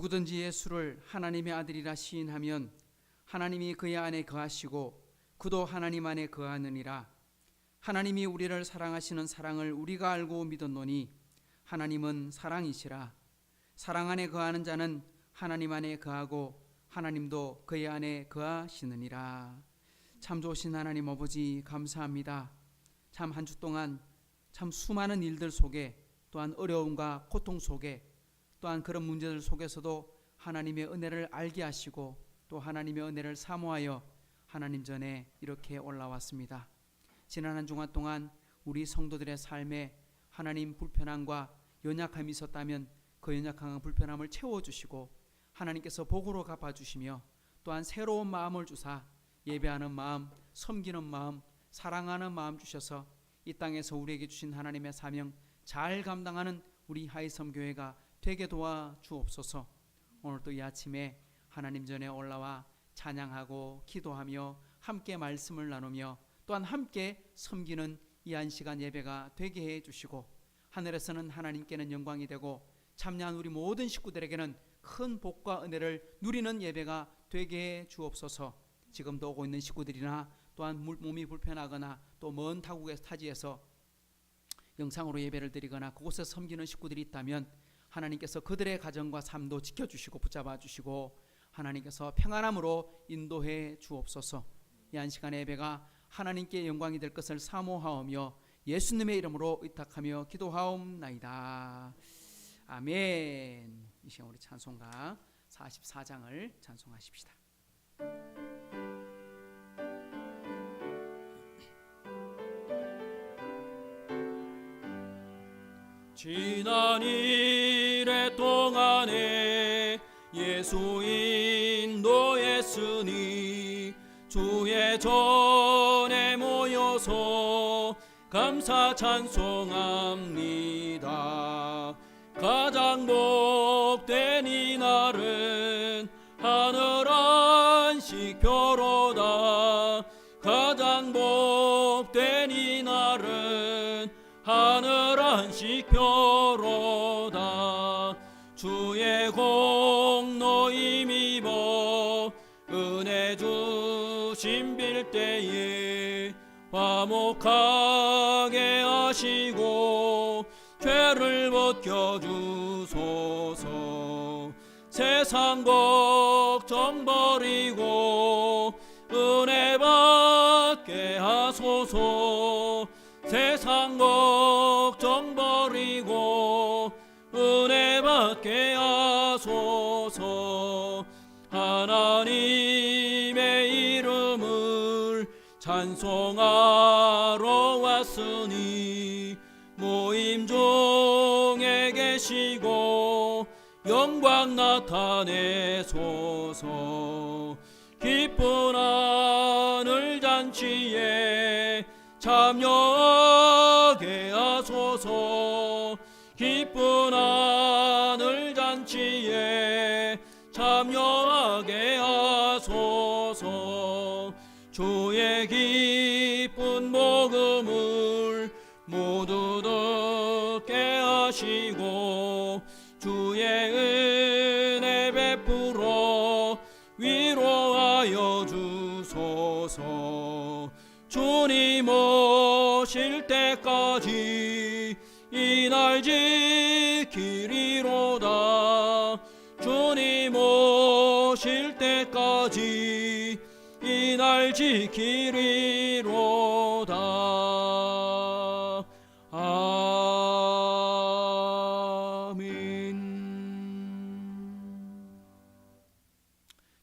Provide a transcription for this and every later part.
누구든지 예수를 하나님의 아들이라 시인하면 하나님이 그의 안에 거하시고 그도 하나님 안에 거하느니라. 하나님이 우리를 사랑하시는 사랑을 우리가 알고 믿었노니 하나님은 사랑이시라. 사랑 안에 거하는 자는 하나님 안에 거하고 하나님도 그의 안에 거하시느니라. 참 좋으신 하나님 아버지, 감사합니다. 참 한 주 동안 참 수많은 일들 속에, 또한 어려움과 고통 속에, 또한 그런 문제들 속에서도 하나님의 은혜를 알게 하시고 또 하나님의 은혜를 사모하여 하나님 전에 이렇게 올라왔습니다. 지난 한 주간 동안 우리 성도들의 삶에 하나님 불편함과 연약함이 있었다면 그 연약함과 불편함을 채워주시고 하나님께서 복으로 갚아주시며 또한 새로운 마음을 주사 예배하는 마음, 섬기는 마음, 사랑하는 마음 주셔서 이 땅에서 우리에게 주신 하나님의 사명 잘 감당하는 우리 하이섬교회가 되게 도와주옵소서. 오늘도 이 아침에 하나님 전에 올라와 찬양하고 기도하며 함께 말씀을 나누며 또한 함께 섬기는 이 한 시간 예배가 되게 해주시고 하늘에서는 하나님께는 영광이 되고 참여한 우리 모든 식구들에게는 큰 복과 은혜를 누리는 예배가 되게 해 주옵소서. 지금도 오고 있는 식구들이나 또한 몸이 불편하거나 또 먼 타국에서 타지에서 영상으로 예배를 드리거나 그곳에서 섬기는 식구들이 있다면 하나님께서 그들의 가정과 삶도 지켜주시고 붙잡아 주시고 하나님께서 평안함으로 인도해 주옵소서. 이 한 시간의 예배가 하나님께 영광이 될 것을 사모하오며 예수님의 이름으로 의탁하며 기도하옵나이다. 아멘. 이 시간 우리 찬송가 44장을 찬송하십시다. 지난 이래 동안에 예수 인도했으니 주의 전에 모여서 감사 찬송합니다. 가장 복된 이날은 하늘 안식표로다. 가장 복된 이날은 하늘 안식표로다. 주의 공로 힘입어 은혜 주심 빌 때에 화목하게 하시고 죄를 벗겨주소서. 세상 걱정 버리고 은혜 받게 하소서. 세상 걱정 버리고 은혜 받게 하소서. 하나님의 이름을 찬송하러 왔으니 모임 중에 계시고 영광 나타내소서. 기쁜 하늘 잔치에 참여하게 하소서. 기쁜 하늘 잔치에 참여하게 하소서. 주의 기쁜 복음을 모두 듣게 하시고 주의 은혜 베풀어 위로하여 주소서. 주님 오실 때까지 이 날 지키리로다. 주님 오실 때까지 이 날 지키리로다. 아멘.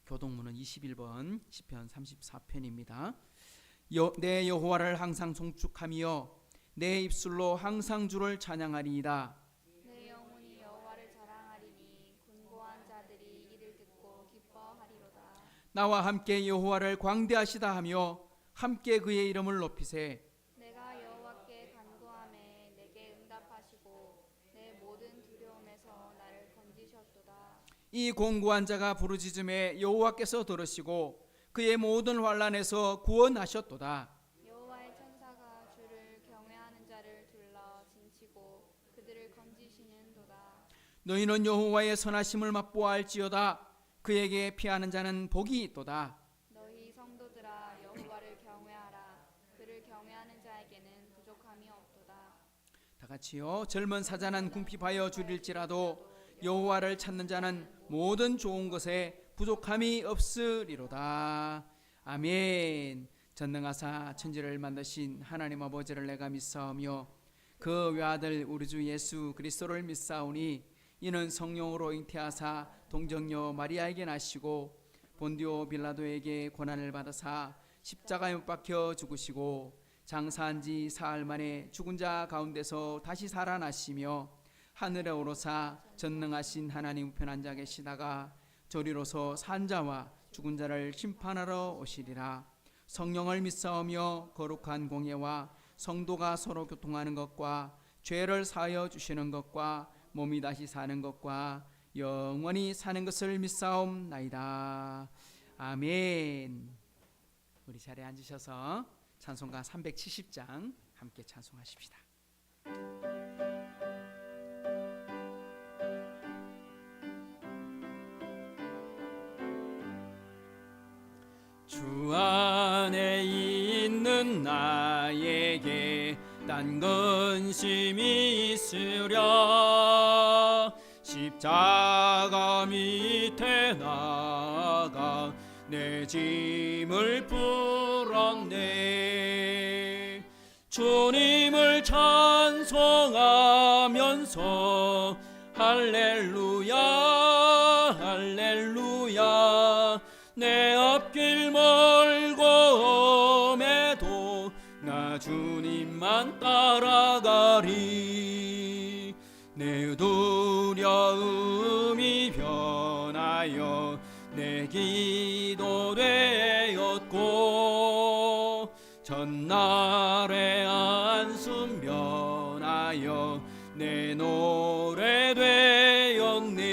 교동문은 21번 시편 34편입니다. 내 여호와를 항상 송축하며 내 입술로 항상 주를 찬양하리이다. 내 영혼이 여호와를 자랑하리니 곤고한 자들이 이를 듣고 기뻐하리로다. 나와 함께 여호와를 광대하시다 하며 함께 그의 이름을 높이세. 내가 여호와께 간구하매 내게 응답하시고 내 모든 두려움에서 나를 건지셨도다. 이 공고한 자가 부르짖음에 여호와께서 들으시고 그의 모든 환난에서 구원하셨도다. 여호와의 천사가 주를 경외하는 자를 둘러 진치고 그들을 건지시는도다. 너희는 여호와의 선하심을 맛보아할지어다. 그에게 피하는 자는 복이 있도다. 너희 성도들아 여호와를 경외하라. 그를 경외하는 자에게는 부족함이 없도다. 다 같이요. 젊은 사자는 궁핍하여 줄일지라도 여호와를 찾는 자는 모든 좋은 것에 부족함이 없으리로다. 아멘. 전능하사 천지를 만드신 하나님 아버지를 내가 믿사오며 그 외아들 우리 주 예수 그리스도를 믿사오니 이는 성령으로 잉태하사 동정녀 마리아에게 나시고 본디오 빌라도에게 고난을 받으사 십자가에 못 박혀 죽으시고 장사한 지 사흘 만에 죽은 자 가운데서 다시 살아나시며 하늘에 오르사 전능하신 하나님 우편한 자 계시다가 저리로서 산 자와 죽은 자를 심판하러 오시리라. 성령을 믿사오며 거룩한 공예와 성도가 서로 교통하는 것과 죄를 사하여 주시는 것과 몸이 다시 사는 것과 영원히 사는 것을 믿사옵나이다. 아멘. 우리 자리에 앉으셔서 찬송가 370장 함께 찬송하십시다. 주 안에 있는 나에게 딴 근심이 있으랴. 십자가 밑에 나가 내 짐을 풀었네. 주님을 찬송하면서 할렐루야 할렐루야. 내 앞길 멀고 험해도 나 주님만 따라가리. 내 두려움이 변하여 내 기도 되었고 전날의 안숨 변하여 내 노래 되었네.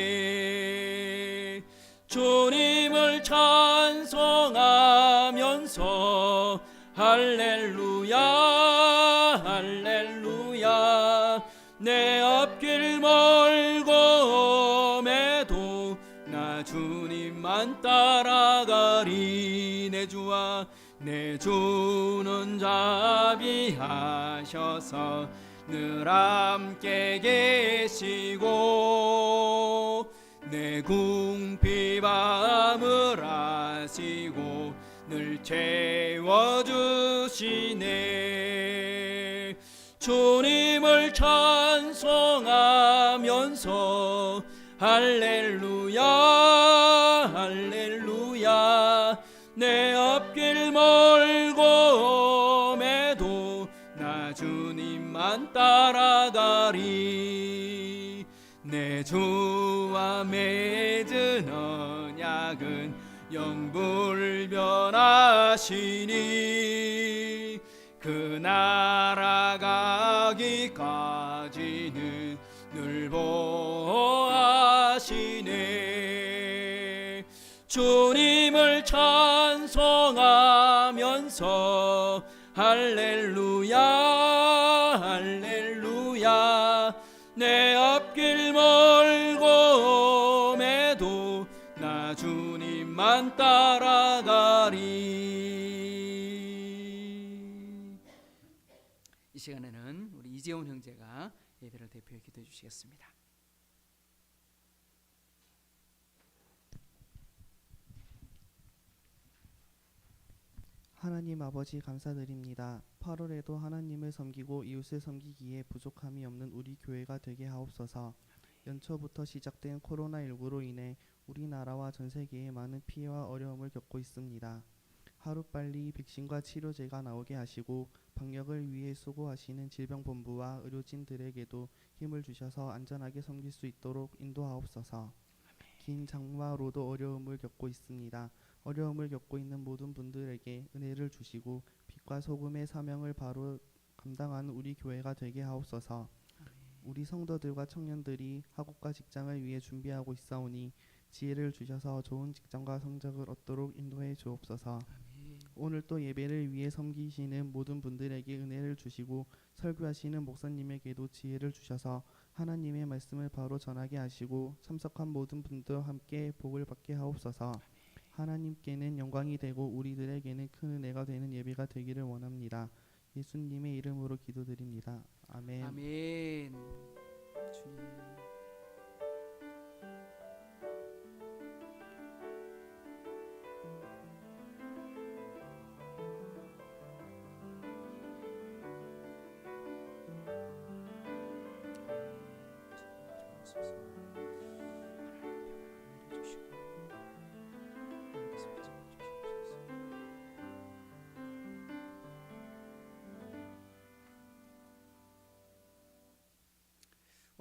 주님을 찬송하면서 할렐루야 할렐루야. 내 앞길 멀고 험해도 나 주님만 따라가리. 내 주와 내 주는 자비하셔서 늘 함께 계시고 내 궁핍함을 아시고 늘 채워주시네. 주님을 찬송하면서 할렐루야 할렐루야. 내 앞길 멀고 험해도 나 주님만 따라가리. 내 주와 맺은 언약은 영불변하시니 그 나라 가기까지는 늘 보호하시네. 주님을 찬송하면서 할렐루야 할렐루야. 내 앞길 멀고 험해도 나 주님만 따라가리. 이 시간에는 우리 이재훈 형제가 예배를 대표해 기도해 주시겠습니다. 하나님 아버지 감사드립니다. 8월에도 하나님을 섬기고 이웃을 섬기기에 부족함이 없는 우리 교회가 되게 하옵소서. 연초부터 시작된 코로나19로 인해 우리나라와 전 세계에 많은 피해와 어려움을 겪고 있습니다. 하루빨리 백신과 치료제가 나오게 하시고 방역을 위해 수고하시는 질병본부와 의료진들에게도 힘을 주셔서 안전하게 섬길 수 있도록 인도하옵소서. 긴 장마로도 어려움을 겪고 있습니다. 어려움을 겪고 있는 모든 분들에게 은혜를 주시고 빛과 소금의 사명을 바로 감당하는 우리 교회가 되게 하옵소서. 우리 성도들과 청년들이 학업과 직장을 위해 준비하고 있사오니 지혜를 주셔서 좋은 직장과 성적을 얻도록 인도해 주옵소서. 오늘 또 예배를 위해 섬기시는 모든 분들에게 은혜를 주시고 설교하시는 목사님에게도 지혜를 주셔서 하나님의 말씀을 바로 전하게 하시고 참석한 모든 분들과 함께 복을 받게 하옵소서. 하나님께는 영광이 되고 우리들에게는 큰 은혜가 되는 예배가 되기를 원합니다. 예수님의 이름으로 기도드립니다. 아멘. 아멘. 주님.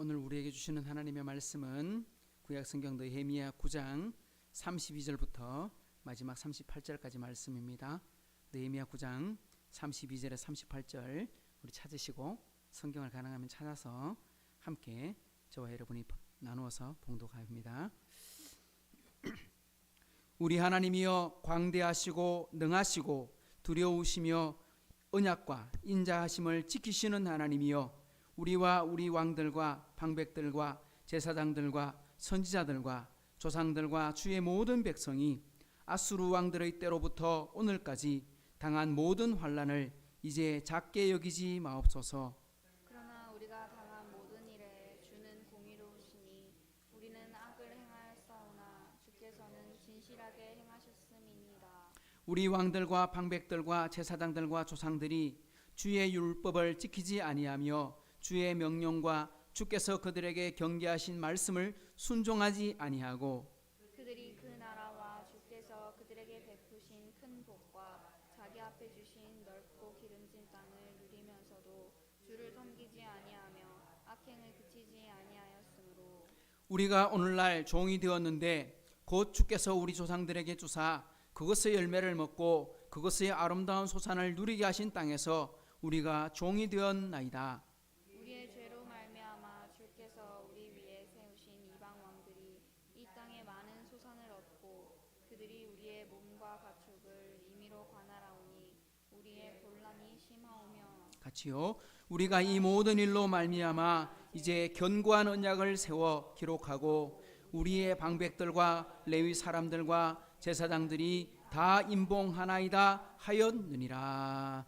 오늘 우리에게 주시는 하나님의 말씀은 구약성경 느헤미야 9장 32절부터 마지막 38절까지 말씀입니다. 느헤미야 9장 32절에 38절 우리 찾으시고 성경을 가능하면 찾아서 함께 저와 여러분이 나누어서 봉독합니다. 우리 하나님이여 광대하시고 능하시고 두려우시며 언약과 인자하심을 지키시는 하나님이여 우리와 우리 왕들과 방백들과 제사장들과 선지자들과 조상들과 주의 모든 백성이 아수르 왕들의 때로부터 오늘까지 당한 모든 환난을 이제 작게 여기지 마옵소서. 그러나 우리가 당한 모든 일에 주는 공의로우시니 우리는 악을 행하였사오나 주께서는 진실하게 행하셨음이니이다. 우리 왕들과 방백들과 제사장들과 조상들이 주의 율법을 지키지 아니하며 주의 명령과 주께서 그들에게 경계하신 말씀을 순종하지 아니하고 그들이 그 나라와 주께서 그들에게 베푸신 큰 복과 자기 앞에 주신 넓고 기름진 땅을 누리면서도 주를 섬기지 아니하며 악행을 그치지 아니하였으므로 우리가 오늘날 종이 되었는데 곧 주께서 우리 조상들에게 주사 그것의 열매를 먹고 그것의 아름다운 소산을 누리게 하신 땅에서 우리가 종이 되었나이다. 우리의 죄로 말미암아 주께서 우리 위에 세우신 이방 왕들이 이 땅에 많은 소산을 얻고 그들이 우리의 몸과 가축을 임의로 관할하오니 우리의 곤란이 심하오며 같이요. 우리가 이 모든 일로 말미암아 이제 견고한 언약을 세워 기록하고 우리의 방백들과 레위 사람들과 제사장들이 다 임봉하나이다 하였느니라.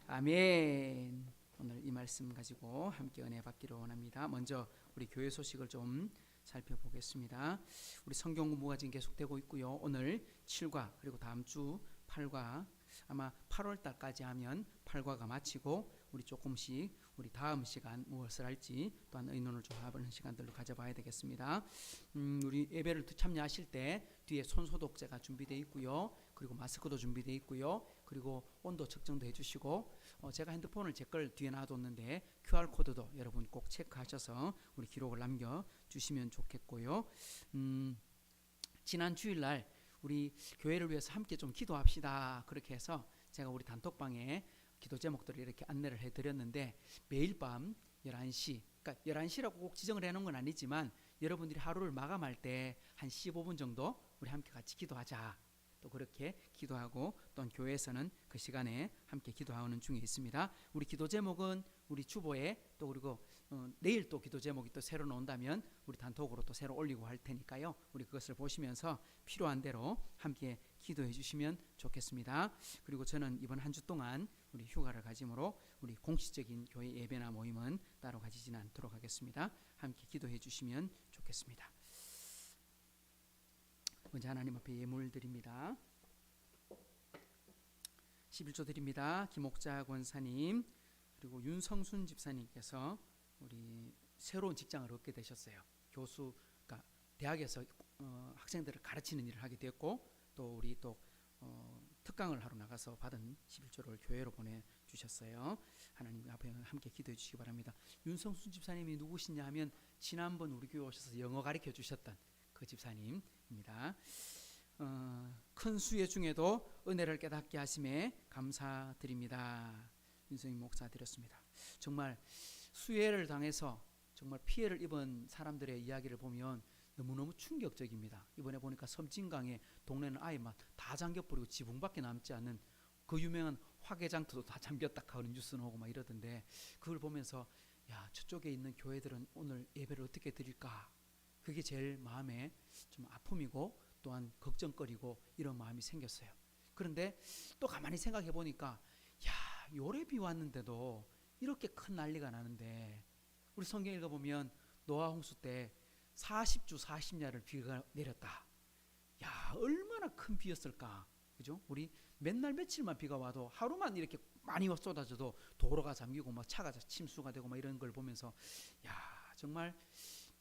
아멘. 오늘 이 말씀 가지고 함께 은혜 받기를 원합니다. 먼저 우리 교회 소식을 좀 살펴보겠습니다. 우리 성경 공부가 지금 계속되고 있고요. 오늘 7과 그리고 다음 주 8과 아마 8월 달까지 하면 8과가 마치고 우리 조금씩 우리 다음 시간 무엇을 할지 또한 의논을 좀 해보는 시간들로 가져봐야 되겠습니다. 우리 예배를 참여하실 때 뒤에 손소독제가 준비되어 있고요. 그리고 마스크도 준비되어 있고요. 그리고 온도 측정도 해주시고 제가 핸드폰을 제 걸 뒤에 놔뒀는데 QR코드도 여러분 꼭 체크하셔서 우리 기록을 남겨주시면 좋겠고요. 지난 주일날 우리 교회를 위해서 함께 좀 기도합시다. 그렇게 해서 제가 우리 단톡방에 기도 제목들을 이렇게 안내를 해드렸는데 매일 밤 11시, 그러니까 11시라고 꼭 지정을 해놓은 건 아니지만 여러분들이 하루를 마감할 때 한 15분 정도 우리 함께 같이 기도하자. 또 그렇게 기도하고 또 교회에서는 그 시간에 함께 기도하는 중에 있습니다. 우리 기도 제목은 우리 주보에 또 그리고 내일 또 기도 제목이 또 새로 나온다면 우리 단톡으로 또 새로 올리고 할 테니까요. 우리 그것을 보시면서 필요한 대로 함께 기도해 주시면 좋겠습니다. 그리고 저는 이번 한 주 동안 우리 휴가를 가지므로 우리 공식적인 교회 예배나 모임은 따로 가지지는 않도록 하겠습니다. 함께 기도해 주시면 좋겠습니다. 먼저 하나님 앞에 예물 드립니다. 11조 드립니다. 김옥자 권사님 그리고 윤성순 집사님께서 우리 새로운 직장을 얻게 되셨어요. 교수, 그러니까 대학에서 학생들을 가르치는 일을 하게 됐고 또 우리 또 특강을 하러 나가서 받은 11조를 교회로 보내주셨어요. 하나님 앞에 함께 기도해 주시기 바랍니다. 윤성순 집사님이 누구시냐 하면 지난번 우리 교회 오셔서 영어 가르쳐 주셨던 그 집사님입니다. 큰 수혜 중에도 은혜를 깨닫게 하심에 감사드립니다. 윤성인 목사 드렸습니다. 정말 수혜를 당해서 정말 피해를 입은 사람들의 이야기를 보면 너무너무 충격적입니다. 이번에 보니까 섬진강에 동네는 아예 막 다 잠겨버리고 지붕밖에 남지 않는 그 유명한 화개장터도 다 잠겼다 하는 뉴스 나오고 막 이러던데 그걸 보면서 야, 저쪽에 있는 교회들은 오늘 예배를 어떻게 드릴까? 그게 제일 마음에 좀 아픔이고 또한 걱정거리고 이런 마음이 생겼어요. 그런데 또 가만히 생각해 보니까 야, 요래비 왔는데도 이렇게 큰 난리가 나는데 우리 성경 읽어보면 노아 홍수 때 40주 40야를 비가 내렸다. 야, 얼마나 큰 비였을까? 그죠? 우리 맨날 며칠만 비가 와도 하루만 이렇게 많이 쏟아져도 도로가 잠기고 막 차가 침수가 되고 막 이런 걸 보면서 야, 정말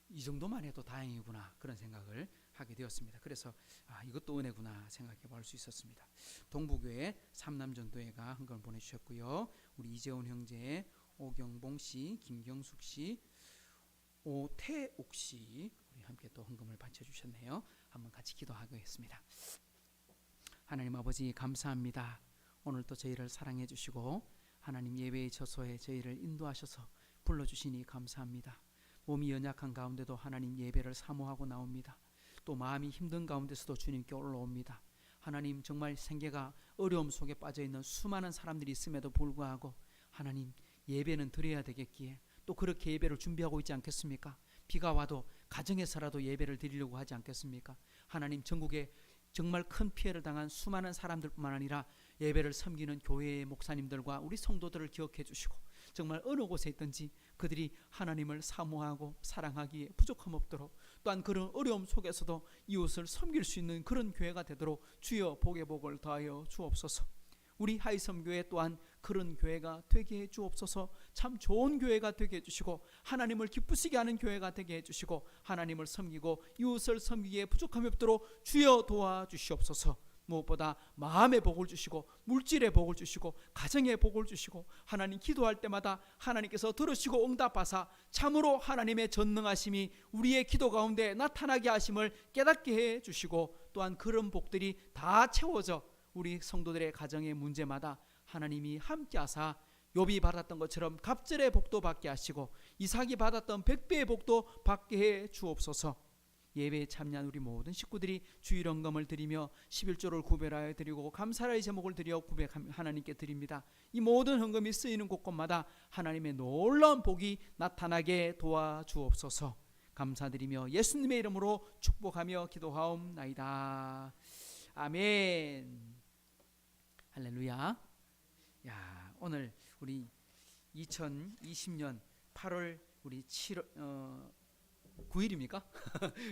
이 정도만 해도 다행이구나 그런 생각을 하게 되었습니다. 그래서 이것도 은혜구나 생각해 볼 수 있었습니다. 동부교회 삼남전도회가 헌금을 보내주셨고요. 우리 이재훈 형제, 오경봉 씨, 김경숙 씨, 오태옥 씨 우리 함께 또 헌금을 바쳐주셨네요. 한번 같이 기도하겠습니다. 하나님 아버지 감사합니다. 오늘 또 저희를 사랑해 주시고 하나님 예배의 처소에 저희를 인도하셔서 불러주시니 감사합니다. 몸이 연약한 가운데도 하나님 예배를 사모하고 나옵니다. 또 마음이 힘든 가운데서도 주님께 올라옵니다. 하나님 정말 생계가 어려움 속에 빠져있는 수많은 사람들이 있음에도 불구하고 하나님 예배는 드려야 되겠기에 또 그렇게 예배를 준비하고 있지 않겠습니까? 비가 와도 가정에서라도 예배를 드리려고 하지 않겠습니까? 하나님 전국에 정말 큰 피해를 당한 수많은 사람들뿐만 아니라 예배를 섬기는 교회의 목사님들과 우리 성도들을 기억해 주시고 정말 어느 곳에 있든지 그들이 하나님을 사모하고 사랑하기에 부족함 없도록 또한 그런 어려움 속에서도 이웃을 섬길 수 있는 그런 교회가 되도록 주여 복의 복을 더하여 주옵소서. 우리 하이섬교회 또한 그런 교회가 되게 해 주옵소서. 참 좋은 교회가 되게 해주시고 하나님을 기쁘시게 하는 교회가 되게 해주시고 하나님을 섬기고 이웃을 섬기기에 부족함이 없도록 주여 도와주시옵소서. 무엇보다 마음의 복을 주시고 물질의 복을 주시고 가정의 복을 주시고 하나님 기도할 때마다 하나님께서 들으시고 응답하사 참으로 하나님의 전능하심이 우리의 기도 가운데 나타나게 하심을 깨닫게 해 주시고 또한 그런 복들이 다 채워져 우리 성도들의 가정의 문제마다 하나님이 함께하사 욥이 받았던 것처럼 갑절의 복도 받게 하시고 이삭이 받았던 100배의 복도 받게 해 주옵소서. 예배에 참여한 우리 모든 식구들이 주일헌금을 드리며 11조를 구별하여 드리고 감사의 제목을 드려 하나님께 드립니다. 이 모든 헌금이 쓰이는 곳곳마다 하나님의 놀라운 복이 나타나게 도와주옵소서. 감사드리며 예수님의 이름으로 축복하며 기도하옵나이다. 아멘. 할렐루야. 야, 오늘 우리 2020년 8월 우리 9일입니까?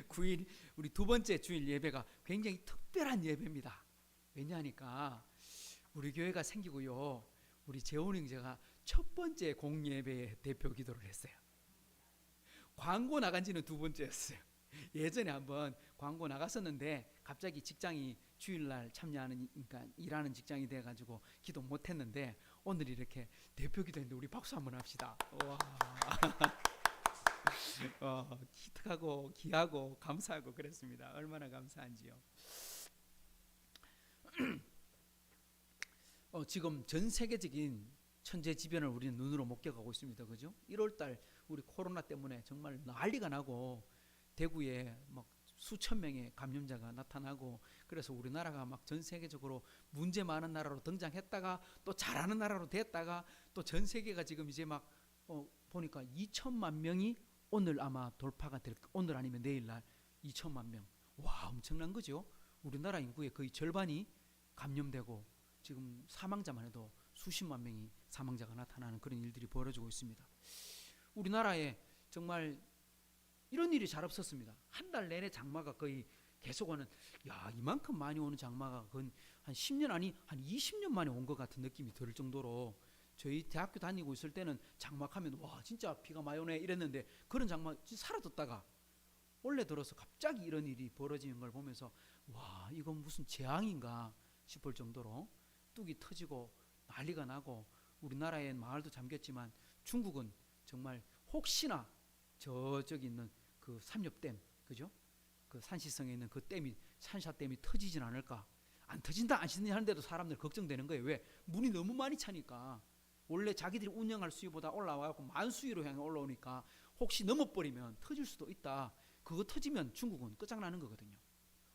9일 우리 두 번째 주일 예배가 굉장히 특별한 예배입니다. 왜냐하니까 우리 교회가 생기고요. 우리 재훈 형제가 첫 번째 공예배에 대표 기도를 했어요. 광고 나간 지는 두 번째였어요. 예전에 한번 광고 나갔었는데 갑자기 직장이 주일날 참여하는 그러니까 일하는 직장이 돼가지고 기도 못했는데 오늘 이렇게 대표 기도했는데 우리 박수 한번 합시다. 와. 기특하고 귀하고 감사하고 그랬습니다. 얼마나 감사한지요. 지금 전 세계적인 천재지변을 우리는 눈으로 목격하고 있습니다. 그죠? 1월달 우리 코로나 때문에 정말 난리가 나고 대구에 막 수천 명의 감염자가 나타나고 그래서 우리나라가 막 전 세계적으로 문제 많은 나라로 등장했다가 또 잘하는 나라로 됐다가 또 전 세계가 지금 이제 막 보니까 2천만 명이 오늘 아마 돌파가 될 오늘 아니면 내일날 2천만 명. 와, 엄청난 거죠. 우리나라 인구의 거의 절반이 감염되고 지금 사망자만 해도 수십만 명이 사망자가 나타나는 그런 일들이 벌어지고 있습니다. 우리나라에 정말 이런 일이 잘 없었습니다. 한 달 내내 장마가 거의 계속 오는 이만큼 많이 오는 장마가 한 10년 아니 한 20년 만에 온 것 같은 느낌이 들 정도로 저희 대학교 다니고 있을 때는 장마하면 와 진짜 비가 많이 오네 이랬는데 그런 장마 사라졌다가 올해 들어서 갑자기 이런 일이 벌어지는 걸 보면서 와 이건 무슨 재앙인가 싶을 정도로 뚝이 터지고 난리가 나고 우리나라의 마을도 잠겼지만 중국은 정말 혹시나 저쪽에 있는 그 삼엽댐 그죠? 그 산시성에 있는 그 댐이 산샤댐이 터지진 않을까? 안 터진다 안 터진다 하는데도 사람들 걱정되는 거예요. 왜? 물이 너무 많이 차니까 원래 자기들이 운영할 수위보다 올라와서 만수위로 향해 올라오니까 혹시 넘어버리면 터질 수도 있다. 그거 터지면 중국은 끝장나는 거거든요.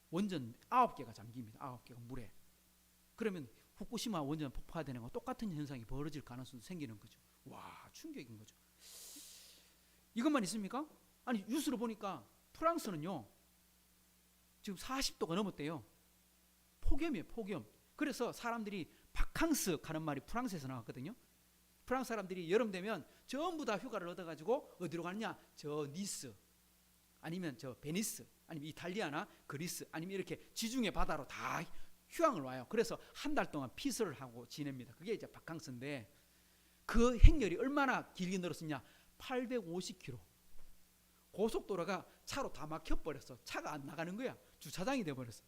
원전 9개가 잠깁니다. 9개가 물에. 그러면 후쿠시마 원전 폭파되는 거 똑같은 현상이 벌어질 가능성도 생기는 거죠. 와 충격인 거죠. 이것만 있습니까? 아니 뉴스로 보니까 프랑스는요 지금 40도가 넘었대요. 폭염이에요, 폭염. 그래서 사람들이 바캉스 가는 말이 프랑스에서 나왔거든요. 프랑스 사람들이 여름 되면 전부 다 휴가를 얻어가지고 어디로 가느냐? 저 니스, 아니면 저 베니스, 아니면 이탈리아나 그리스, 아니면 이렇게 지중해 바다로 다 휴양을 와요. 그래서 한 달 동안 피서를 하고 지냅니다. 그게 이제 바캉스인데 그 행렬이 얼마나 길게 늘었느냐? 850km. 고속도로가 차로 다 막혀버렸어. 차가 안 나가는 거야. 주차장이 돼버렸어.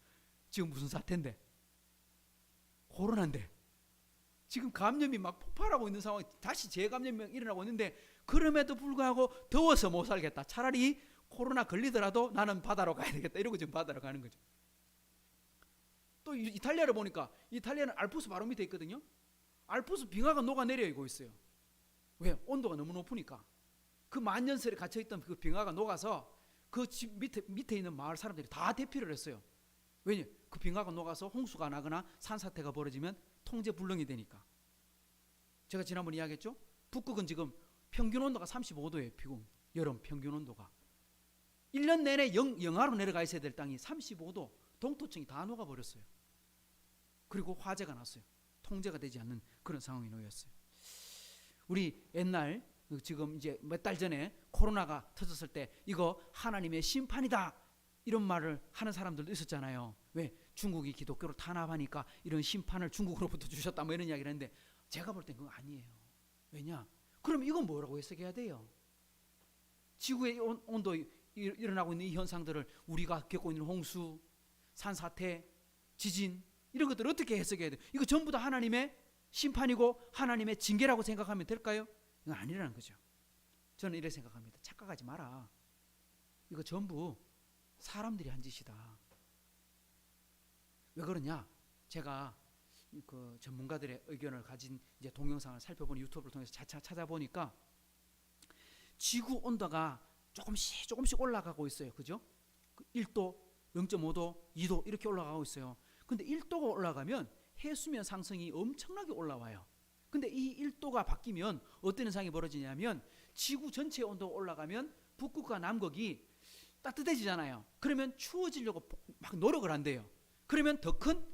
지금 무슨 사태인데? 코로나인데. 지금 감염이 막 폭발하고 있는 상황이 다시 재감염이 일어나고 있는데 그럼에도 불구하고 더워서 못 살겠다. 차라리 코로나 걸리더라도 나는 바다로 가야 되겠다. 이러고 지금 바다로 가는 거죠. 또 이탈리아를 보니까 이탈리아는 알프스 바로 밑에 있거든요. 알프스 빙하가 녹아내리고 있어요. 왜? 온도가 너무 높으니까. 그 만년설에 갇혀있던 그 빙하가 녹아서 그 집 밑에 있는 마을 사람들이 다 대피를 했어요. 왜냐? 그 빙하가 녹아서 홍수가 나거나 산사태가 벌어지면 통제 불능이 되니까. 제가 지난번 이야기했죠? 북극은 지금 평균 온도가 35도예요. 지금 여름 평균 온도가 1년 내내 영하로 내려가 있어야 될 땅이 35도, 동토층이 다 녹아버렸어요. 그리고 화재가 났어요. 통제가 되지 않는 그런 상황이 놓였어요. 우리 옛날 지금 이제 몇 달 전에 코로나가 터졌을 때 이거 하나님의 심판이다 이런 말을 하는 사람들도 있었잖아요. 왜? 중국이 기독교를 탄압하니까 이런 심판을 중국으로부터 주셨다 뭐 이런 이야기를 했는데 제가 볼 땐 그거 아니에요. 왜냐? 그럼 이건 뭐라고 해석해야 돼요? 지구의 온도 일어나고 있는 이 현상들을 우리가 겪고 있는 홍수, 산사태, 지진 이런 것들을 어떻게 해석해야 돼요? 이거 전부 다 하나님의 심판이고 하나님의 징계라고 생각하면 될까요? 이건 아니라는 거죠. 저는 이렇게 생각합니다. 착각하지 마라. 이거 전부 사람들이 한 짓이다. 왜 그러냐? 제가 그 전문가들의 의견을 가진 이제 동영상을 살펴보니 유튜브를 통해서 찾아보니까 지구 온도가 조금씩 올라가고 있어요. 그죠? 1도, 0.5도, 2도 이렇게 올라가고 있어요. 근데 1도가 올라가면 해수면 상승이 엄청나게 올라와요. 근데 이 1도가 바뀌면 어떤 현상이 벌어지냐면 지구 전체의 온도가 올라가면 북극과 남극이 따뜻해지잖아요. 그러면 추워지려고 막 노력을 한대요. 그러면 더 큰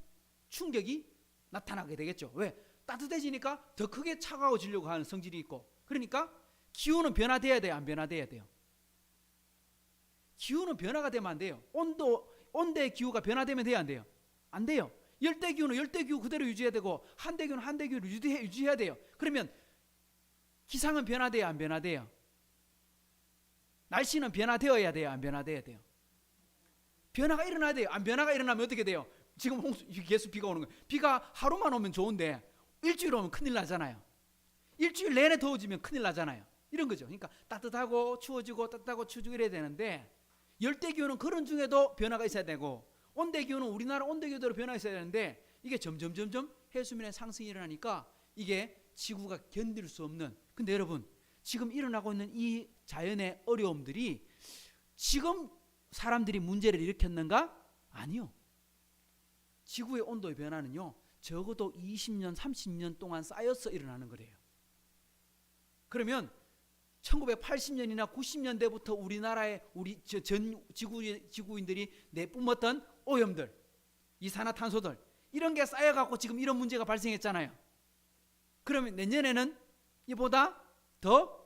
충격이 나타나게 되겠죠. 왜? 따뜻해지니까 더 크게 차가워지려고 하는 성질이 있고, 그러니까 기후는 변화돼야 돼요, 안 변화돼야 돼요? 기후는 변화가 되면 안 돼요. 온대의 기후가 변화되면 돼야 안 돼요? 안 돼요. 열대 기후는 열대 기후 그대로 유지해야 되고 한대 기후는 한대 기후를 유지해야 돼요. 그러면 기상은 변화돼야 안 변화돼요? 날씨는 변화되어야 돼요, 안 변화돼야 돼요? 변화가 일어나야 돼요. 안 변화가 일어나면 어떻게 돼요? 지금 계속 비가 오는 거예요. 비가 하루만 오면 좋은데 일주일 오면 큰일 나잖아요. 일주일 내내 더워지면 큰일 나잖아요. 이런 거죠. 그러니까 따뜻하고 추워지고 따뜻하고 추워지고 이래야 되는데 열대 기후는 그런 중에도 변화가 있어야 되고 온대 기후는 우리나라 온대 기후대로 변화가 있어야 되는데 이게 점점 해수면의 상승이 일어나니까 이게 지구가 견딜 수 없는. 근데 여러분 지금 일어나고 있는 이 자연의 어려움들이 지금 사람들이 문제를 일으켰는가? 아니요. 지구의 온도의 변화는요 적어도 20년 30년 동안 쌓여서 일어나는 거래요. 그러면 1980년이나 90년대부터 우리나라의 전 지구인들이 내뿜었던 오염들, 이산화탄소들 이런 게 쌓여갖고 지금 이런 문제가 발생했잖아요. 그러면 내년에는 이보다 더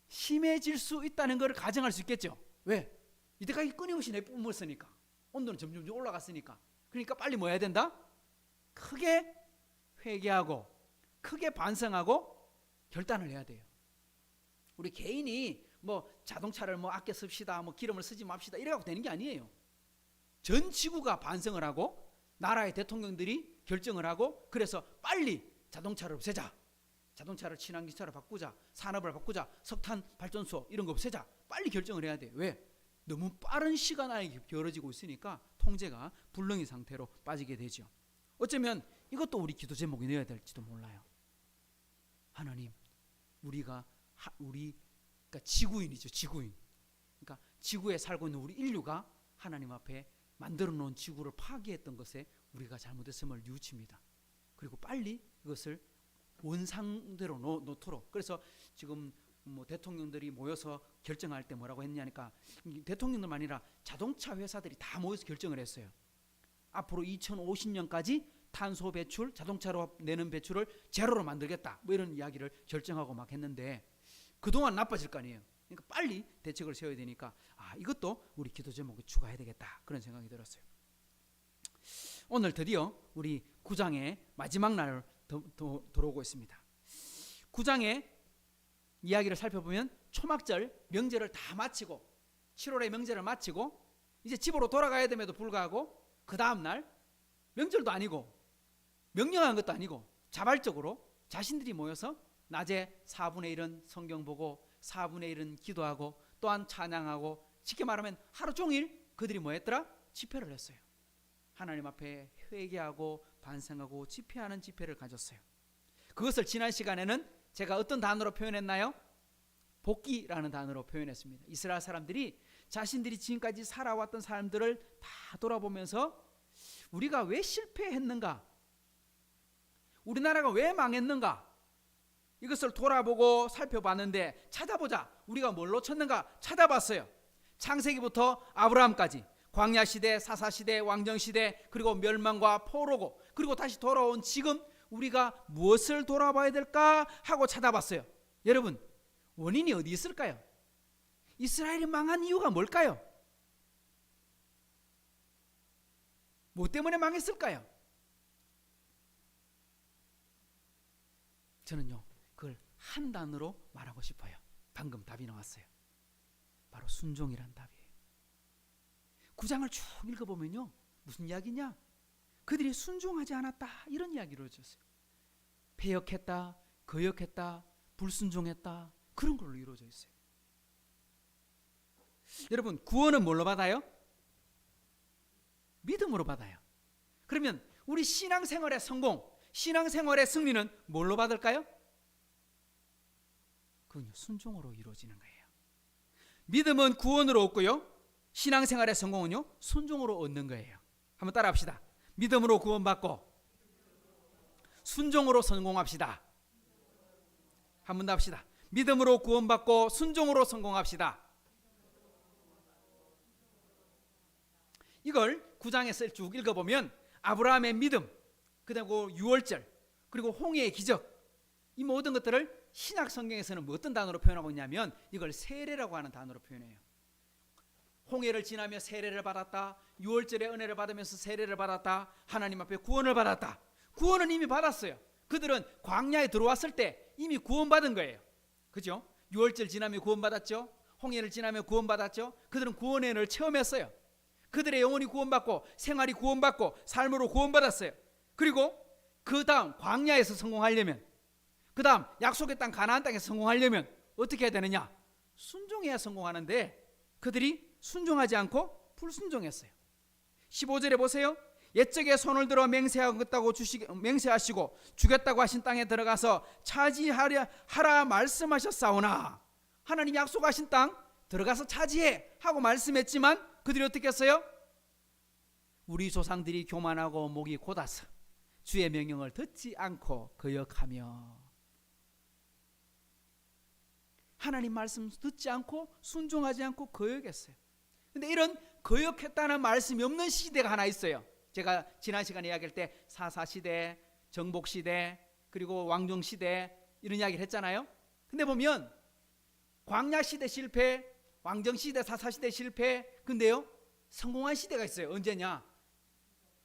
심해질 수 있다는 걸 가정할 수 있겠죠. 왜? 이때까지 끊임없이 내뿜었으니까 온도는 점점 올라갔으니까. 그러니까 빨리 뭐 해야 된다? 크게 회개하고 크게 반성하고 결단을 해야 돼요. 우리 개인이 뭐 자동차를 뭐 아껴 씁시다, 뭐 기름을 쓰지 맙시다 이래갖고 되는 게 아니에요. 전 지구가 반성을 하고 나라의 대통령들이 결정을 하고 그래서 빨리 자동차를 없애자, 자동차를 친환경차로 바꾸자, 산업을 바꾸자, 석탄 발전소 이런 거 없애자 빨리 결정을 해야 돼요. 왜? 너무 빠른 시간 안에 벌어지고 있으니까 통제가 불능의 상태로 빠지게 되죠. 어쩌면 이것도 우리 기도 제목이 되어야 될지도 몰라요. 하나님, 우리가 그러니까 지구인이죠, 지구인. 그러니까 지구에 살고 있는 우리 인류가 하나님 앞에 만들어 놓은 지구를 파괴했던 것에 우리가 잘못했음을 뉘우칩니다. 그리고 빨리 그것을 원상대로 놓도록. 그래서 지금 뭐 대통령들이 모여서 결정할 때 뭐라고 했냐니까 대통령들만 아니라 자동차 회사들이 다 모여서 결정을 했어요. 앞으로 2050년까지 탄소 배출, 자동차로 내는 배출을 제로로 만들겠다. 뭐 이런 이야기를 결정하고 막 했는데 그동안 나빠질 거 아니에요. 그러니까 빨리 대책을 세워야 되니까 이것도 우리 기도 제목에 추가해야 되겠다. 그런 생각이 들었어요. 오늘 드디어 우리 9장의 마지막 날을 들어오고 있습니다. 9장의 이야기를 살펴보면 초막절 명절을 다 마치고 7월의 명절을 마치고 이제 집으로 돌아가야 됨에도 불구하고 그 다음 날 명절도 아니고 명령한 것도 아니고 자발적으로 자신들이 모여서 낮에 4분의 1은 성경 보고 4분의 1은 기도하고 또한 찬양하고 쉽게 말하면 하루 종일 그들이 뭐 했더라? 집회를 했어요. 하나님 앞에 회개하고 반성하고 집회하는 집회를 가졌어요. 그것을 지난 시간에는 제가 어떤 단어로 표현했나요? 복귀라는 단어로 표현했습니다. 이스라엘 사람들이 자신들이 지금까지 살아왔던 사람들을 다 돌아보면서 우리가 왜 실패했는가? 우리나라가 왜 망했는가? 이것을 돌아보고 살펴봤는데 찾아보자. 우리가 뭘 놓쳤는가? 찾아봤어요. 창세기부터 아브라함까지 광야시대, 사사시대, 왕정시대, 그리고 멸망과 포로고, 그리고 다시 돌아온 지금 우리가 무엇을 돌아봐야 될까 하고 찾아봤어요. 여러분, 원인이 어디 있을까요? 이스라엘이 망한 이유가 뭘까요? 뭐 때문에 망했을까요? 저는요 그걸 한 단어로 말하고 싶어요. 방금 답이 나왔어요. 바로 순종이란 답이에요. 9장을 쭉 읽어보면요 무슨 이야기냐? 그들이 순종하지 않았다 이런 이야기를 해줬어요. 패역했다, 거역했다, 불순종했다 그런 걸로 이루어져 있어요. 여러분 구원은 뭘로 받아요? 믿음으로 받아요. 그러면 우리 신앙생활의 성공, 신앙생활의 승리는 뭘로 받을까요? 그건 순종으로 이루어지는 거예요. 믿음은 구원으로 얻고요, 신앙생활의 성공은요 순종으로 얻는 거예요. 한번 따라합시다. 믿음으로 구원받고 순종으로 성공합시다. 한 번 더 합시다. 믿음으로 구원받고 순종으로 성공합시다. 이걸 9장에서 쭉 읽어보면 아브라함의 믿음, 그리고 유월절, 그리고 홍해의 기적, 이 모든 것들을 신약 성경에서는 어떤 단어로 표현하고 있냐면 이걸 세례라고 하는 단어로 표현해요. 홍해를 지나며 세례를 받았다, 유월절에 은혜를 받으면서 세례를 받았다, 하나님 앞에 구원을 받았다. 구원은 이미 받았어요. 그들은 광야에 들어왔을 때 이미 구원받은 거예요. 그죠? 유월절 지나며 구원받았죠. 홍해를 지나며 구원받았죠. 그들은 구원의 은혜를 체험했어요. 그들의 영혼이 구원받고 생활이 구원받고 삶으로 구원받았어요. 그리고 그 다음 광야에서 성공하려면, 그 다음 약속의 땅 가나안 땅에서 성공하려면 어떻게 해야 되느냐? 순종해야 성공하는데 그들이 순종하지 않고 불순종했어요. 15절에 보세요. 옛적에 손을 들어 맹세하시고 주겠다고 하신 땅에 들어가서 차지하라 말씀하셨사오나, 하나님이 약속하신 땅 들어가서 차지해 하고 말씀했지만 그들이 어떻게 했어요? 우리 조상들이 교만하고 목이 곧아서 주의 명령을 듣지 않고 거역하며, 하나님 말씀 듣지 않고 순종하지 않고 거역했어요. 근데 이런 거역했다는 말씀이 없는 시대가 하나 있어요. 제가 지난 시간에 이야기할 때 사사시대, 정복시대, 그리고 왕정시대 이런 이야기를 했잖아요. 근데 보면 광야시대 실패, 왕정시대, 사사시대 실패, 근데요 성공한 시대가 있어요. 언제냐?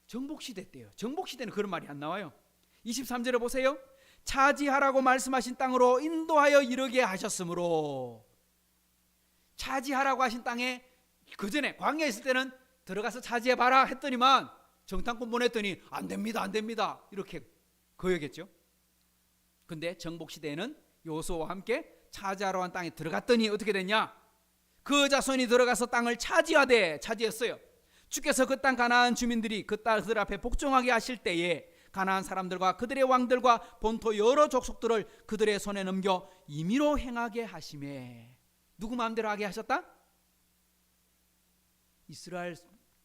정복시대 때요. 정복시대는 그런 말이 안 나와요. 23절에 보세요. 차지하라고 말씀하신 땅으로 인도하여 이르게 하셨으므로, 차지하라고 하신 땅에 그 전에 광야에 있을 때는 들어가서 차지해봐라 했더니만 정탐꾼 보냈더니 안 됩니다, 안 됩니다 이렇게 거역했죠. 근데 정복시대에는 여호수아와 함께 차지하러 한 땅에 들어갔더니 어떻게 됐냐? 그 자손이 들어가서 땅을 차지했어요. 주께서 그 땅 가나안 주민들이 그 딸들 앞에 복종하게 하실 때에 가나안 사람들과 그들의 왕들과 본토 여러 족속들을 그들의 손에 넘겨 임의로 행하게 하심에, 누구 마음대로 하게 하셨다? 이스라엘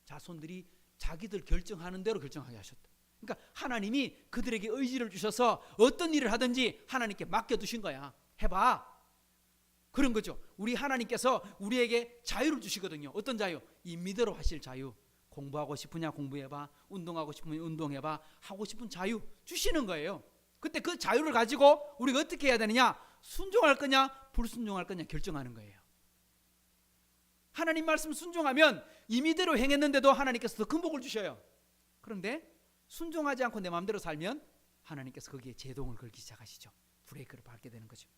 자손들이 자기들 결정하는 대로 결정하게 하셨다. 그러니까 하나님이 그들에게 의지를 주셔서 어떤 일을 하든지 하나님께 맡겨두신 거야. 해봐. 그런 거죠. 우리 하나님께서 우리에게 자유를 주시거든요. 어떤 자유? 임의대로 하실 자유. 공부하고 싶으냐 공부해봐, 운동하고 싶으면 운동해봐, 하고 싶은 자유 주시는 거예요. 그때 그 자유를 가지고 우리가 어떻게 해야 되느냐? 순종할 거냐 불순종할 거냐 결정하는 거예요. 하나님 말씀 순종하면 임의대로 행했는데도 하나님께서 더 큰 복을 주셔요. 그런데 순종하지 않고 내 마음대로 살면 하나님께서 거기에 제동을 걸기 시작하시죠. 브레이크를 밟게 되는 거죠.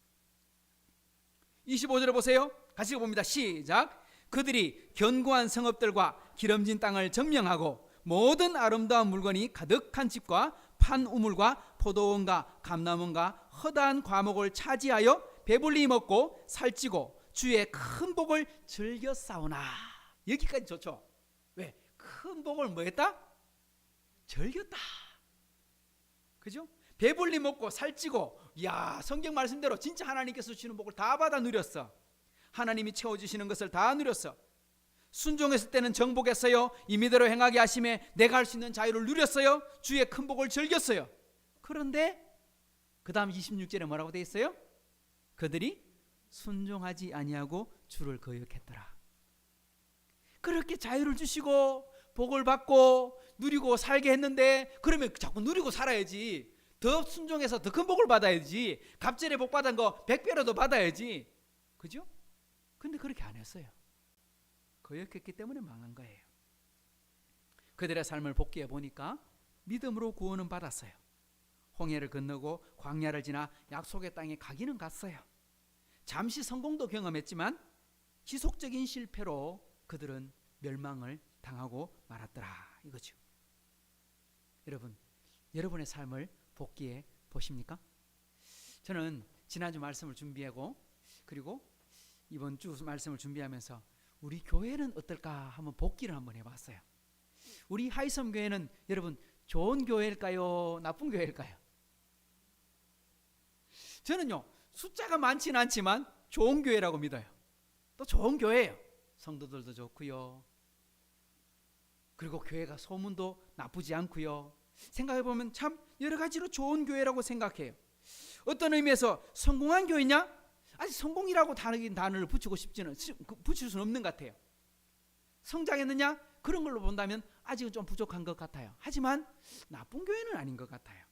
25절에 보세요. 같이 봅니다. 시작. 그들이 견고한 성읍들과 기름진 땅을 점령하고 모든 아름다운 물건이 가득한 집과 판 우물과 포도원과 감람원과 허다한 과목을 차지하여 배불리 먹고 살찌고 주의 큰 복을 즐겨 싸우나. 여기까지 좋죠. 왜? 큰 복을 뭐 했다? 즐겼다. 그죠? 배불리 먹고 살찌고, 야, 성경 말씀대로 진짜 하나님께서 주시는 복을 다 받아 누렸어. 하나님이 채워주시는 것을 다 누렸어. 순종했을 때는 정복했어요. 임의대로 행하게 하심에 내가 할 수 있는 자유를 누렸어요. 주의 큰 복을 즐겼어요. 그런데 그 다음 26절에 뭐라고 돼 있어요? 그들이 순종하지 아니하고 주를 거역했더라. 그렇게 자유를 주시고 복을 받고 누리고 살게 했는데, 그러면 자꾸 누리고 살아야지. 더 순종해서 더 큰 복을 받아야지. 갑절에 복 받은 거 100배로도 받아야지. 그죠? 근데 그렇게 안 했어요. 거역했기 때문에 망한 거예요. 그들의 삶을 복기해 보니까 믿음으로 구원은 받았어요. 홍해를 건너고 광야를 지나 약속의 땅에 가기는 갔어요. 잠시 성공도 경험했지만 지속적인 실패로 그들은 멸망을 당하고 말았더라 이거죠. 여러분, 여러분의 삶을 복기해 보십니까? 저는 지난주 말씀을 준비하고 그리고 이번 주 말씀을 준비하면서 우리 교회는 어떨까 한번 복기를 한번 해봤어요. 우리 하이섬 교회는 여러분 좋은 교회일까요? 나쁜 교회일까요? 저는요 숫자가 많지는 않지만 좋은 교회라고 믿어요. 또 좋은 교회예요. 성도들도 좋고요. 그리고 교회가 소문도 나쁘지 않고요. 생각해보면 참 여러 가지로 좋은 교회라고 생각해요. 어떤 의미에서 성공한 교회냐? 아직 성공이라고 단어를 붙일 수는 없는 것 같아요. 성장했느냐? 그런 걸로 본다면 아직은 좀 부족한 것 같아요. 하지만 나쁜 교회는 아닌 것 같아요.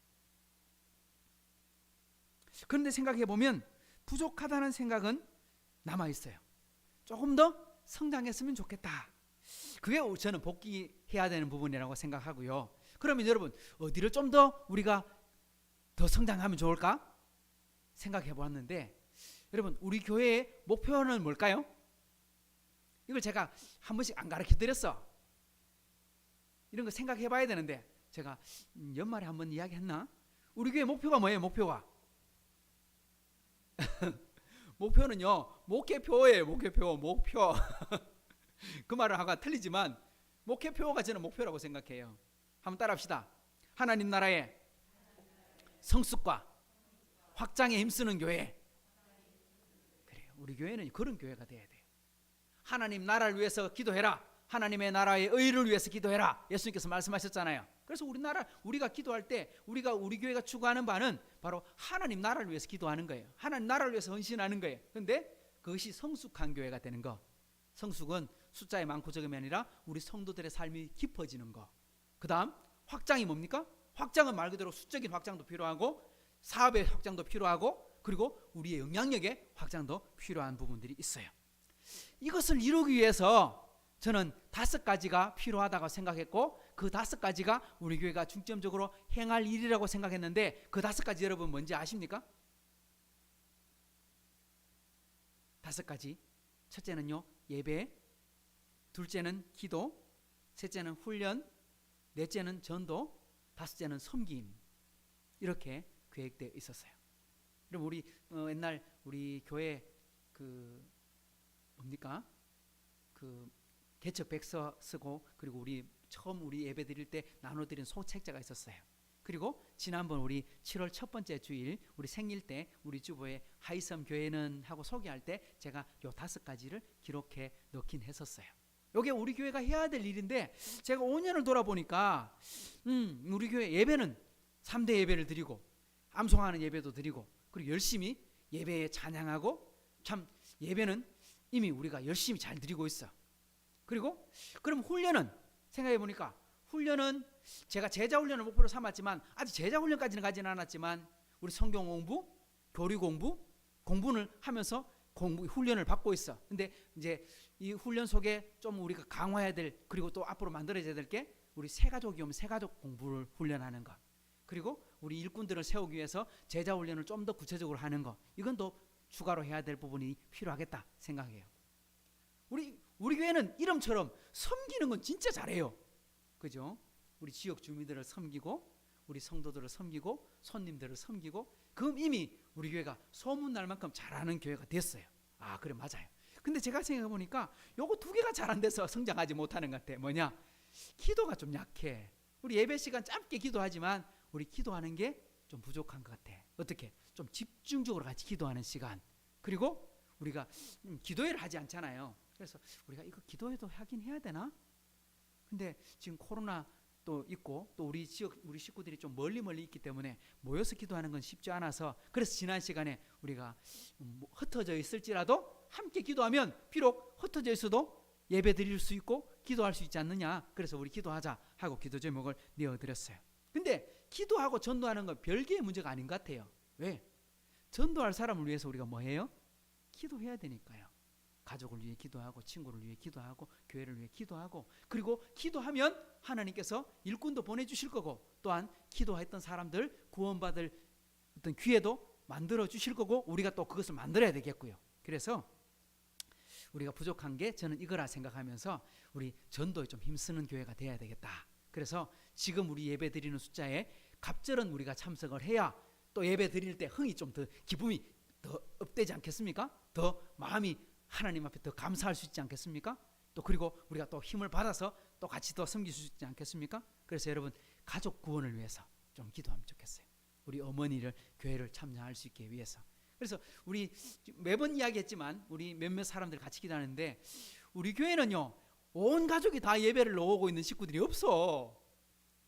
그런데 생각해보면 부족하다는 생각은 남아있어요. 조금 더 성장했으면 좋겠다. 그게 저는 복귀해야 되는 부분이라고 생각하고요. 그러면 여러분 어디를 좀 더 우리가 더 성장하면 좋을까? 생각해 보았는데 여러분 우리 교회의 목표는 뭘까요? 이걸 제가 한 번씩 안 가르쳐 드렸어. 이런 거 생각해 봐야 되는데 제가 연말에 한번 이야기했나? 우리 교회 목표가 뭐예요? 목표가 목표는요 목회표예요. 목표 그 말을 하고 틀리지만 목회표가 저는 목표라고 생각해요. 한번 따라합시다. 하나님 나라의 성숙과 확장에 힘쓰는 교회. 그래요. 우리 교회는 그런 교회가 돼야 돼요. 하나님 나라를 위해서 기도해라. 하나님의 나라의 의를 위해서 기도해라. 예수님께서 말씀하셨잖아요. 그래서 우리가 기도할 때 우리 교회가 추구하는 바는 바로 하나님 나라를 위해서 기도하는 거예요. 하나님 나라를 위해서 헌신하는 거예요. 그런데 그것이 성숙한 교회가 되는 거. 성숙은 숫자에 많고 적음이 아니라 우리 성도들의 삶이 깊어지는 거. 그 다음 확장이 뭡니까? 확장은 말 그대로 수적인 확장도 필요하고 사업의 확장도 필요하고 그리고 우리의 영향력의 확장도 필요한 부분들이 있어요. 이것을 이루기 위해서 저는 5가지가 필요하다고 생각했고 그 5가지가 우리 교회가 중점적으로 행할 일이라고 생각했는데 그 5가지 여러분 뭔지 아십니까? 5가지. 첫째는요 예배, 둘째는 기도, 셋째는 훈련, 넷째는 전도, 다섯째는 섬김. 이렇게 계획되어 있었어요. 그럼 우리 옛날 우리 교회 뭡니까? 개척백서 쓰고 그리고 우리 처음 우리 예배 드릴 때 나눠드린 소책자가 있었어요. 그리고 지난번 우리 7월 첫 번째 주일 우리 생일 때 우리 주보에 하이섬 교회는 하고 소개할 때 제가 요 5가지를 기록해 넣긴 했었어요. 이게 우리 교회가 해야 될 일인데 제가 5년을 돌아보니까 우리 교회 예배는 3대 예배를 드리고 암송하는 예배도 드리고 그리고 열심히 예배에 찬양하고 참 예배는 이미 우리가 열심히 잘 드리고 있어. 그리고 그럼 훈련은 생각해 보니까 훈련은 제가 제자 훈련을 목표로 삼았지만 아직 제자 훈련까지는 가지는 않았지만 우리 성경 공부, 교리 공부를 하면서 훈련을 받고 있어. 근데 이제 이 훈련 속에 좀 우리가 강화해야 될 그리고 또 앞으로 만들어져야 될 게 우리 새가족이 오면 새가족 공부를 훈련하는 것. 그리고 우리 일꾼들을 세우기 위해서 제자 훈련을 좀 더 구체적으로 하는 것. 이건 또 추가로 해야 될 부분이 필요하겠다 생각해요. 우리 교회는 이름처럼 섬기는 건 진짜 잘해요. 그죠? 우리 지역 주민들을 섬기고 우리 성도들을 섬기고 손님들을 섬기고 그럼 이미 우리 교회가 소문날 만큼 잘하는 교회가 됐어요. 아 그래 맞아요. 근데 제가 생각해 보니까 요거 두 개가 잘 안 돼서 성장하지 못하는 것 같아. 뭐냐? 기도가 좀 약해. 우리 예배 시간 짧게 기도하지만 우리 기도하는 게 좀 부족한 것 같아. 어떻게? 좀 집중적으로 같이 기도하는 시간. 그리고 우리가 기도회를 하지 않잖아요. 그래서 우리가 이거 기도회도 하긴 해야 되나? 근데 지금 코로나 또 있고 또 우리 지역 우리 식구들이 좀 멀리 있기 때문에 모여서 기도하는 건 쉽지 않아서 그래서 지난 시간에 우리가 흩어져 있을지라도 함께 기도하면 비록 흩어져 있어도 예배 드릴 수 있고 기도할 수 있지 않느냐. 그래서 우리 기도하자 하고 기도 제목을 내어드렸어요. 근데 기도하고 전도하는 건 별개의 문제가 아닌 것 같아요. 왜? 전도할 사람을 위해서 우리가 뭐 해요? 기도해야 되니까요. 가족을 위해 기도하고 친구를 위해 기도하고 교회를 위해 기도하고 그리고 기도하면 하나님께서 일꾼도 보내주실 거고 또한 기도했던 사람들 구원받을 어떤 기회도 만들어 주실 거고 우리가 또 그것을 만들어야 되겠고요. 그래서 우리가 부족한 게 저는 이거라 생각하면서 우리 전도에 좀 힘쓰는 교회가 돼야 되겠다. 그래서 지금 우리 예배 드리는 숫자에 갑절은 우리가 참석을 해야 또 예배 드릴 때 흥이 좀 더 기쁨이 더 업되지 않겠습니까? 더 마음이 하나님 앞에 더 감사할 수 있지 않겠습니까? 또 그리고 우리가 또 힘을 받아서 또 같이 더 섬길 수 있지 않겠습니까? 그래서 여러분 가족 구원을 위해서 좀 기도하면 좋겠어요. 우리 어머니를 교회를 참여할 수 있게 위해서. 그래서 우리 매번 이야기했지만 우리 몇몇 사람들 같이 기도하는데 우리 교회는요 온 가족이 다 예배를 나오고 있는 식구들이 없어.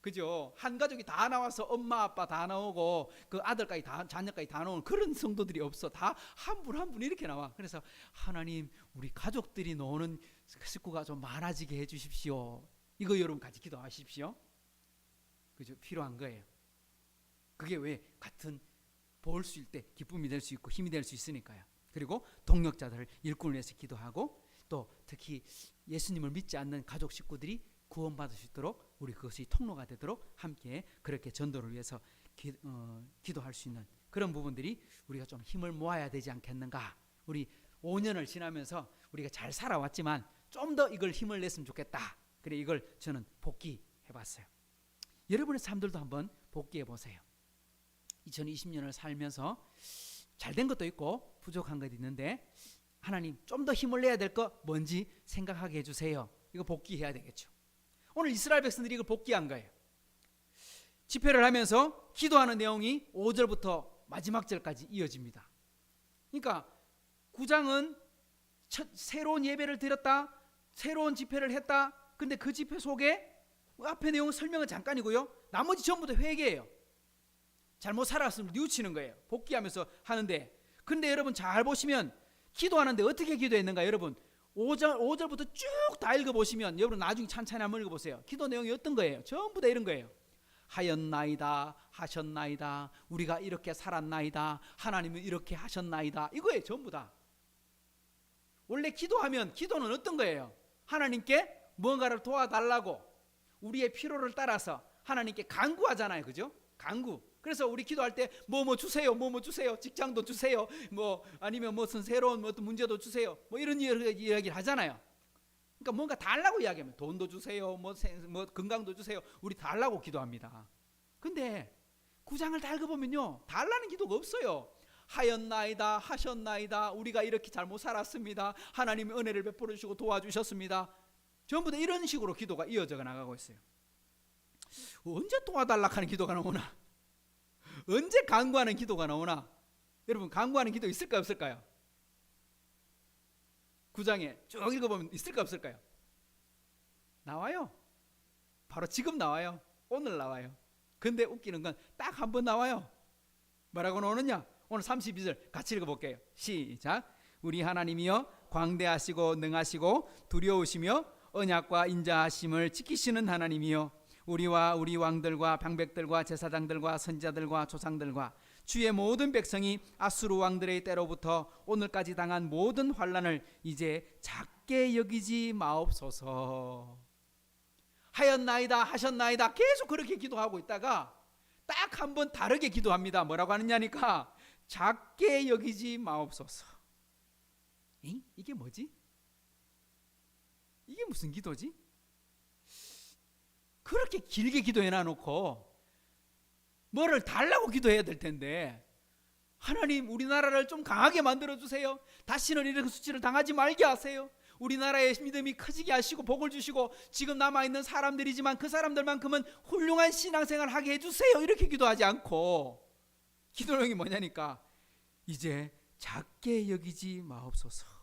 그죠? 한 가족이 다 나와서 엄마 아빠 다 나오고 그 아들까지 다 자녀까지 다 나오는 그런 성도들이 없어. 다 한 분 한 분 이렇게 나와. 그래서 하나님 우리 가족들이 나오는 식구가 좀 많아지게 해주십시오. 이거 여러분 같이 기도하십시오. 그죠? 필요한 거예요. 그게 왜 같은 볼 수 있을 때 기쁨이 될 수 있고 힘이 될 수 있으니까요. 그리고 동력자들을 일꾼을 위해서 기도하고 또 특히 예수님을 믿지 않는 가족 식구들이 구원받을 수 있도록 우리 그것이 통로가 되도록 함께 그렇게 전도를 위해서 기도할 수 있는 그런 부분들이 우리가 좀 힘을 모아야 되지 않겠는가. 우리 5년을 지나면서 우리가 잘 살아왔지만 좀 더 이걸 힘을 냈으면 좋겠다. 그래 이걸 저는 복귀해봤어요. 여러분의 삶들도 한번 복귀해보세요. 2020년을 살면서 잘된 것도 있고 부족한 것도 있는데 하나님 좀 더 힘을 내야 될 거 뭔지 생각하게 해주세요. 이거 복귀해야 되겠죠. 오늘 이스라엘 백성들이 이걸 복귀한 거예요. 집회를 하면서 기도하는 내용이 5절부터 마지막 절까지 이어집니다. 그러니까 9장은 새로운 예배를 드렸다. 새로운 집회를 했다. 근데 그 집회 속에 앞에 내용 설명은 잠깐이고요. 나머지 전부 다 회개예요. 잘못 살았으면 뉘우치는 거예요. 복귀하면서 하는데 근데 여러분 잘 보시면 기도하는데 어떻게 기도했는가 여러분 5절부터 쭉 다 읽어보시면 여러분 나중에 찬찬히 한번 읽어보세요. 기도 내용이 어떤 거예요? 전부 다 이런 거예요. 하였나이다 하셨나이다 우리가 이렇게 살았나이다 하나님은 이렇게 하셨나이다 이거예요. 전부 다. 원래 기도하면 기도는 어떤 거예요? 하나님께 뭔가를 도와달라고 우리의 필요를 따라서 하나님께 간구하잖아요. 그죠? 간구. 그래서 우리 기도할 때 뭐 주세요, 뭐 주세요, 직장도 주세요, 뭐 아니면 무슨 새로운 어떤 문제도 주세요, 뭐 이런 이야기를 하잖아요. 그러니까 뭔가 달라고 이야기하면 돈도 주세요, 뭐 건강도 주세요, 우리 달라고 기도합니다. 근데 9장을 다 읽어보면요, 달라는 기도가 없어요. 하였나이다, 하셨나이다, 우리가 이렇게 잘못 살았습니다. 하나님의 은혜를 베풀어 주시고 도와주셨습니다. 전부 다 이런 식으로 기도가 이어져 나가고 있어요. 언제 도와달라 하는 기도가 나오나? 언제 간구하는 기도가 나오나? 여러분 간구하는 기도 있을까요 없을까요? 9장에 쭉 읽어보면 있을까요 없을까요? 나와요. 바로 지금 나와요. 오늘 나와요. 근데 웃기는 건 딱 한 번 나와요. 뭐라고 나오느냐? 오늘 32절 같이 읽어볼게요. 시작. 우리 하나님이여 광대하시고 능하시고 두려우시며 언약과 인자하심을 지키시는 하나님이여 우리와 우리 왕들과 방백들과 제사장들과 선지자들과 조상들과 주의 모든 백성이 아수르 왕들의 때로부터 오늘까지 당한 모든 환난을 이제 작게 여기지 마옵소서. 하였나이다 하셨나이다 계속 그렇게 기도하고 있다가 딱 한 번 다르게 기도합니다. 뭐라고 하느냐니까 작게 여기지 마옵소서. 이게 뭐지? 이게 무슨 기도지? 그렇게 길게 기도해 놔놓고 뭐를 달라고 기도해야 될 텐데 하나님 우리나라를 좀 강하게 만들어주세요. 다시는 이런 수치를 당하지 말게 하세요. 우리나라의 믿음이 커지게 하시고 복을 주시고 지금 남아있는 사람들이지만 그 사람들만큼은 훌륭한 신앙생활을 하게 해주세요. 이렇게 기도하지 않고 기도 내용이 뭐냐니까 이제 작게 여기지 마옵소서.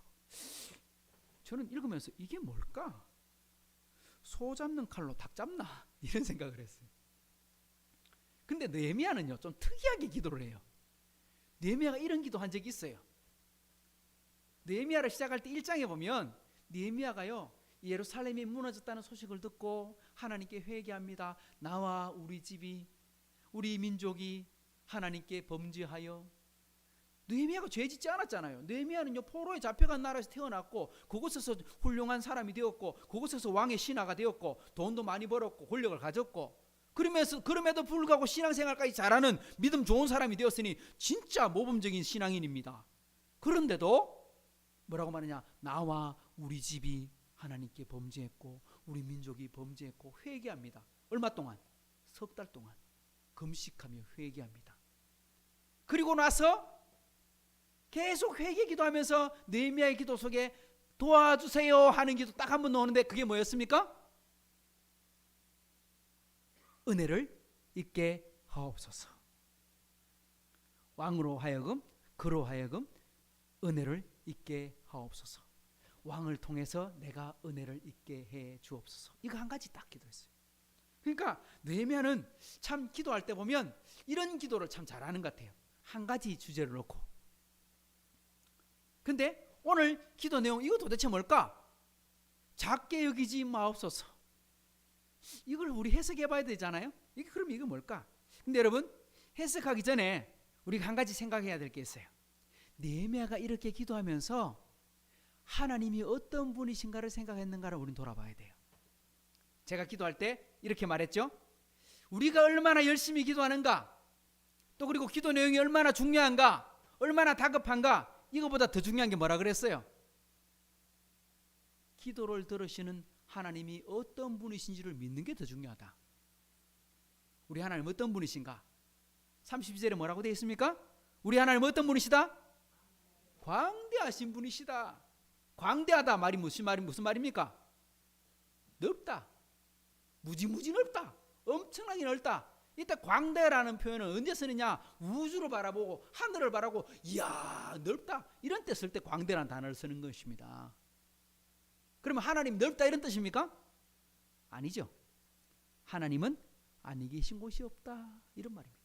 저는 읽으면서 이게 뭘까? 소 잡는 칼로 닭 잡나? 이런 생각을 했어요. 근데 느헤미야는요 좀 특이하게 기도를 해요. 느헤미야가 이런 기도 한 적이 있어요. 느헤미야를 시작할 때 1장에 보면 느헤미야가요 예루살렘이 무너졌다는 소식을 듣고 하나님께 회개합니다. 나와 우리 집이 우리 민족이 하나님께 범죄하여. 느헤미야가 죄 짓지 않았잖아요. 느헤미야는요 포로에 잡혀간 나라에서 태어났고 그곳에서 훌륭한 사람이 되었고 그곳에서 왕의 신하가 되었고 돈도 많이 벌었고 권력을 가졌고 그럼에도 불구하고 신앙생활까지 잘하는 믿음 좋은 사람이 되었으니 진짜 모범적인 신앙인입니다. 그런데도 뭐라고 말하냐? 나와 우리 집이 하나님께 범죄했고 우리 민족이 범죄했고 회개합니다. 얼마 동안? 석 달 동안 금식하며 회개합니다. 그리고 나서 계속 회개 기도하면서 느헤미야의 기도 속에 도와주세요 하는 기도 딱 한 번 나오는데 그게 뭐였습니까? 은혜를 잊게 하옵소서. 왕으로 하여금 그로 하여금 은혜를 잊게 하옵소서. 왕을 통해서 내가 은혜를 잊게 해 주옵소서. 이거 한 가지 딱 기도했어요. 그러니까 느헤미야는 참 기도할 때 보면 이런 기도를 참 잘하는 것 같아요. 한 가지 주제를 놓고. 근데 오늘 기도 내용 이거 도대체 뭘까? 작게 여기지 마옵소서. 이걸 우리 해석해 봐야 되잖아요. 그럼 이거 뭘까? 근데 여러분 해석하기 전에 우리가 한 가지 생각해야 될 게 있어요. 느헤미야가 이렇게 기도하면서 하나님이 어떤 분이신가를 생각했는가를 우리는 돌아봐야 돼요. 제가 기도할 때 이렇게 말했죠. 우리가 얼마나 열심히 기도하는가, 또 그리고 기도 내용이 얼마나 중요한가, 얼마나 다급한가, 이거보다 더 중요한 게 뭐라 그랬어요? 기도를 들으시는 하나님이 어떤 분이신지를 믿는 게 더 중요하다. 우리 하나님 어떤 분이신가? 32절에 뭐라고 되어 있습니까? 우리 하나님 어떤 분이시다? 광대하신 분이시다. 광대하다 말이 무슨 말입니까? 넓다. 무지무지 넓다. 엄청나게 넓다. 이때 광대라는 표현은 언제 쓰느냐? 우주를 바라보고 하늘을 바라보고 이야 넓다 이런 때 쓸 때 광대라는 단어를 쓰는 것입니다. 그러면 하나님 넓다 이런 뜻입니까? 아니죠. 하나님은 아니 계신 곳이 없다 이런 말입니다.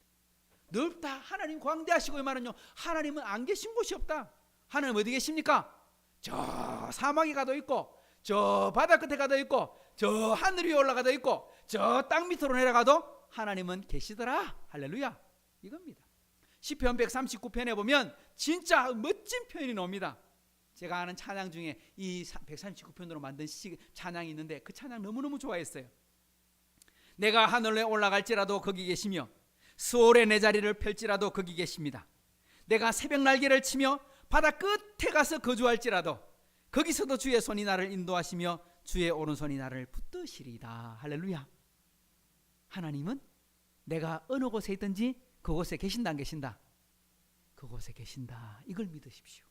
넓다 하나님 광대하시고 이 말은요 하나님은 안 계신 곳이 없다. 하나님 어디 계십니까? 저 사막에 가도 있고 저 바다 끝에 가도 있고 저 하늘 위에 올라가도 있고 저 땅 밑으로 내려가도 하나님은 계시더라. 할렐루야. 이겁니다. 시편 139편에 보면 진짜 멋진 표현이 나옵니다. 제가 아는 찬양 중에 이 139편으로 만든 찬양이 있는데 그 찬양 너무너무 좋아했어요. 내가 하늘에 올라갈지라도 거기 계시며 수월에 내 자리를 펼지라도 거기 계십니다. 내가 새벽 날개를 치며 바다 끝에 가서 거주할지라도 거기서도 주의 손이 나를 인도하시며 주의 오른손이 나를 붙드시리이다. 할렐루야. 하나님은 내가 어느 곳에 있든지 그곳에 계신다 안 계신다? 그곳에 계신다. 이걸 믿으십시오.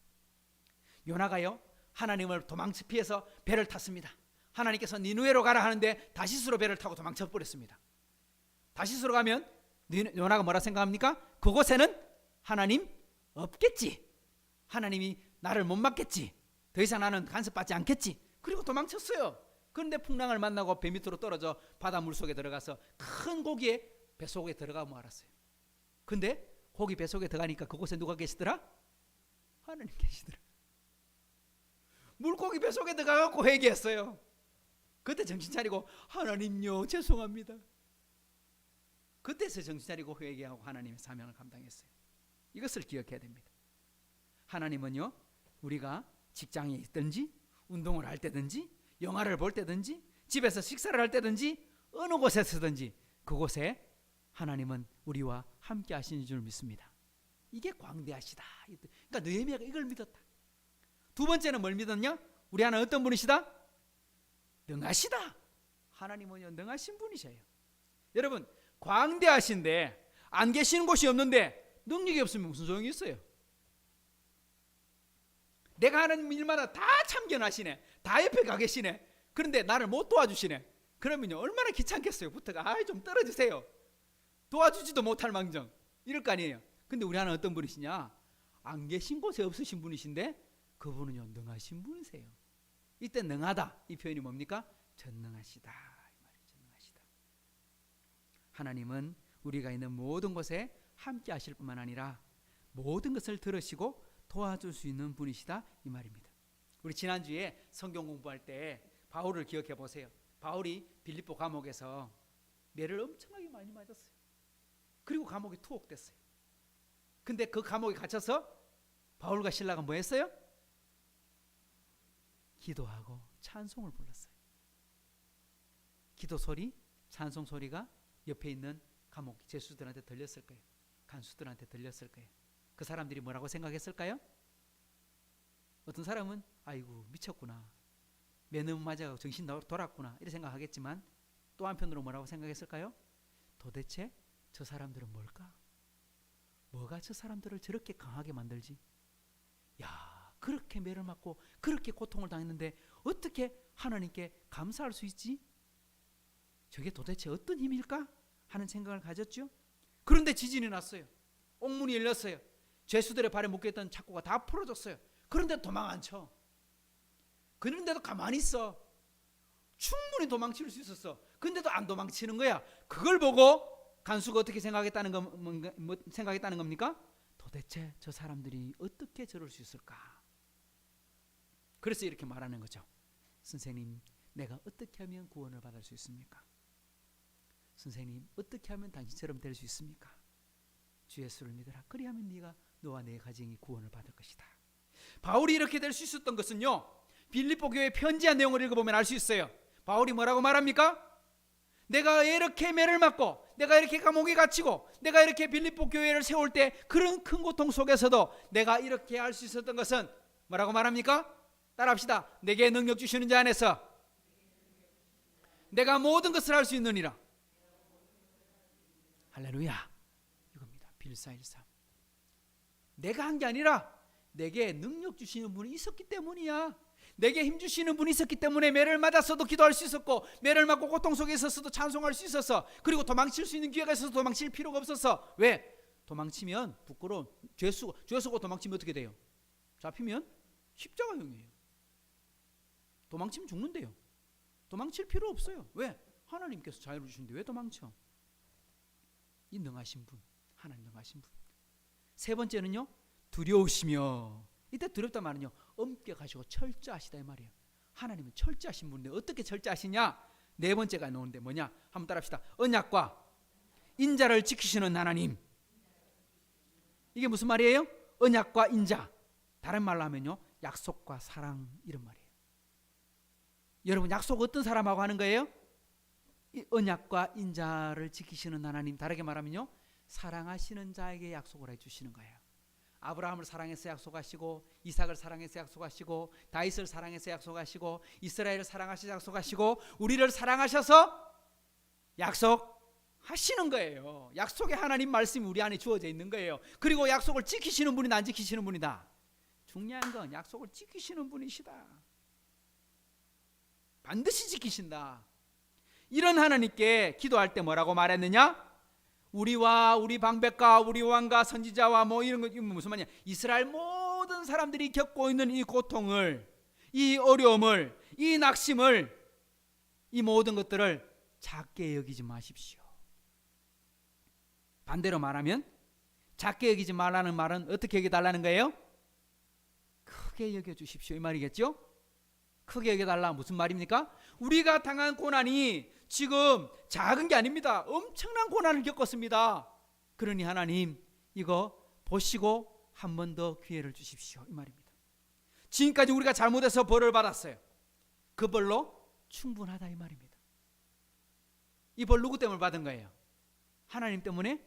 요나가요 하나님을 도망쳐 피해서 배를 탔습니다. 하나님께서 니느웨로 가라 하는데 다시스로 배를 타고 도망쳐 버렸습니다. 다시스로 가면 요나가 뭐라 생각합니까? 그곳에는 하나님 없겠지. 하나님이 나를 못 맡겠지. 더 이상 나는 간섭받지 않겠지. 그리고 도망쳤어요. 그런데 풍랑을 만나고 배 밑으로 떨어져 바다 물속에 들어가서 큰 고기에 뱃속에 들어가 말았어요. 근데 고기 뱃속에 들어가니까 그곳에 누가 계시더라? 하나님 계시더라. 물고기 뱃속에 들어가갖고 회개했어요. 그때 정신 차리고 하나님요 죄송합니다. 그때서 정신 차리고 회개하고 하나님의 사명을 감당했어요. 이것을 기억해야 됩니다. 하나님은요 우리가 직장에 있든지 운동을 할 때든지 영화를 볼 때든지 집에서 식사를 할 때든지 어느 곳에서든지 그곳에 하나님은 우리와 함께 하시는 줄 믿습니다. 이게 광대하시다. 그러니까 느헤미야가 이걸 믿었다. 두 번째는 뭘 믿었냐? 우리 하나님 어떤 분이시다? 능하시다. 하나님은요 능하신 분이셔요. 여러분 광대하신데 안 계시는 곳이 없는데 능력이 없으면 무슨 소용이 있어요? 내가 하는 일마다 다 참견하시네. 다 옆에 가 계시네. 그런데 나를 못 도와주시네. 그러면요 얼마나 귀찮겠어요. 부터가 좀 떨어지세요. 도와주지도 못할 망정 이럴 거 아니에요. 근데 우리 하나님 어떤 분이시냐? 안 계신 곳에 없으신 분이신데 그분은요 능하신 분이세요. 이때 능하다 이 표현이 뭡니까? 전능하시다 이 말이에요. 전능하시다. 하나님은 우리가 있는 모든 곳에 함께 하실 뿐만 아니라 모든 것을 들으시고 도와줄 수 있는 분이시다 이 말입니다. 우리 지난주에 성경 공부할 때 바울을 기억해 보세요. 바울이 빌립보 감옥에서 매를 엄청나게 많이 맞았어요. 그리고 감옥이 투옥됐어요. 근데 그 감옥에 갇혀서 바울과 실라가 뭐 했어요? 기도하고 찬송을 불렀어요. 기도 소리, 찬송 소리가 옆에 있는 감옥 죄수들한테 들렸을 거예요. 간수들한테 들렸을 거예요. 그 사람들이 뭐라고 생각했을까요? 어떤 사람은 아이고 미쳤구나, 매너무 맞아서 정신 돌았구나 이렇게 생각하겠지만 또 한편으로 뭐라고 생각했을까요? 도대체 저 사람들은 뭘까? 뭐가 저 사람들을 저렇게 강하게 만들지? 야, 그렇게 매를 맞고 그렇게 고통을 당했는데 어떻게 하나님께 감사할 수 있지? 저게 도대체 어떤 힘일까? 하는 생각을 가졌죠. 그런데 지진이 났어요. 옥문이 열렸어요. 죄수들의 발에 묶여있던 착고가 다 풀어졌어요. 그런데 도망 안 쳐. 그런데도 가만히 있어. 충분히 도망칠 수 있었어. 근데도 안 도망치는 거야. 그걸 보고 간수가 어떻게 생각했다는 겁니까? 도대체 저 사람들이 어떻게 저럴 수 있을까? 그래서 이렇게 말하는 거죠. 선생님, 내가 어떻게 하면 구원을 받을 수 있습니까? 선생님, 어떻게 하면 당신처럼 될 수 있습니까? 주 예수를 믿으라. 그리하면 네가 너와 내 가정이 구원을 받을 것이다. 바울이 이렇게 될 수 있었던 것은요, 빌립보 교회 편지한 내용을 읽어보면 알 수 있어요. 바울이 뭐라고 말합니까? 내가 이렇게 매를 맞고 내가 이렇게 감옥에 갇히고 내가 이렇게 빌립보 교회를 세울 때 그런 큰 고통 속에서도 내가 이렇게 할 수 있었던 것은 뭐라고 말합니까? 따라합시다. 내게 능력 주시는 자 안에서 내가 모든 것을 할 수 있느니라. 할렐루야. 이겁니다. 빌사 1:3. 내가 한 게 아니라 내게 능력 주시는 분이 있었기 때문이야. 내게 힘 주시는 분이 있었기 때문에 매를 맞았어도 기도할 수 있었고, 매를 맞고 고통 속에 있었어도 찬송할 수 있었어. 그리고 도망칠 수 있는 기회가 있어서 도망칠 필요가 없었어. 왜? 도망치면 부끄러운, 죄수고 도망치면 어떻게 돼요? 잡히면 십자가형이에요. 도망치면 죽는데요. 도망칠 필요 없어요. 왜? 하나님께서 자유를 주시는데 왜 도망쳐? 이 능하신 분, 하나님 능하신 분. 세 번째는요, 두려우시며. 이때 두렵다 말은요, 엄격하시고 철저하시다 이 말이에요. 하나님은 철저하신 분인데 어떻게 철저하시냐? 네 번째가 나오는데 뭐냐? 한번 따라합시다. 언약과 인자를 지키시는 하나님. 이게 무슨 말이에요? 언약과 인자. 다른 말로 하면요, 약속과 사랑 이런 말이에요. 여러분, 약속 어떤 사람하고 하는 거예요? 이 언약과 인자를 지키시는 하나님. 다르게 말하면요, 사랑하시는 자에게 약속을 해주시는 거예요. 아브라함을 사랑해서 약속하시고, 이삭을 사랑해서 약속하시고, 다윗을 사랑해서 약속하시고, 이스라엘을 사랑하셔서 약속하시고, 우리를 사랑하셔서 약속하시는 거예요. 약속의 하나님 말씀이 우리 안에 주어져 있는 거예요. 그리고 약속을 지키시는 분이나 안 지키시는 분이다. 중요한 건 약속을 지키시는 분이시다. 반드시 지키신다. 이런 하나님께 기도할 때 뭐라고 말했느냐? 우리와 우리 방백과 우리 왕과 선지자와 뭐 이런 거 무슨 말이냐? 이스라엘 모든 사람들이 겪고 있는 이 고통을, 이 어려움을, 이 낙심을, 이 모든 것들을 작게 여기지 마십시오. 반대로 말하면 작게 여기지 말라는 말은 어떻게 여겨달라는 거예요? 크게 여겨주십시오 이 말이겠죠? 크게 여겨달라. 무슨 말입니까? 우리가 당한 고난이 지금 작은 게 아닙니다. 엄청난 고난을 겪었습니다. 그러니 하나님 이거 보시고 한 번 더 기회를 주십시오, 이 말입니다. 지금까지 우리가 잘못해서 벌을 받았어요. 그 벌로 충분하다, 이 말입니다. 이 벌 누구 때문에 받은 거예요? 하나님 때문에?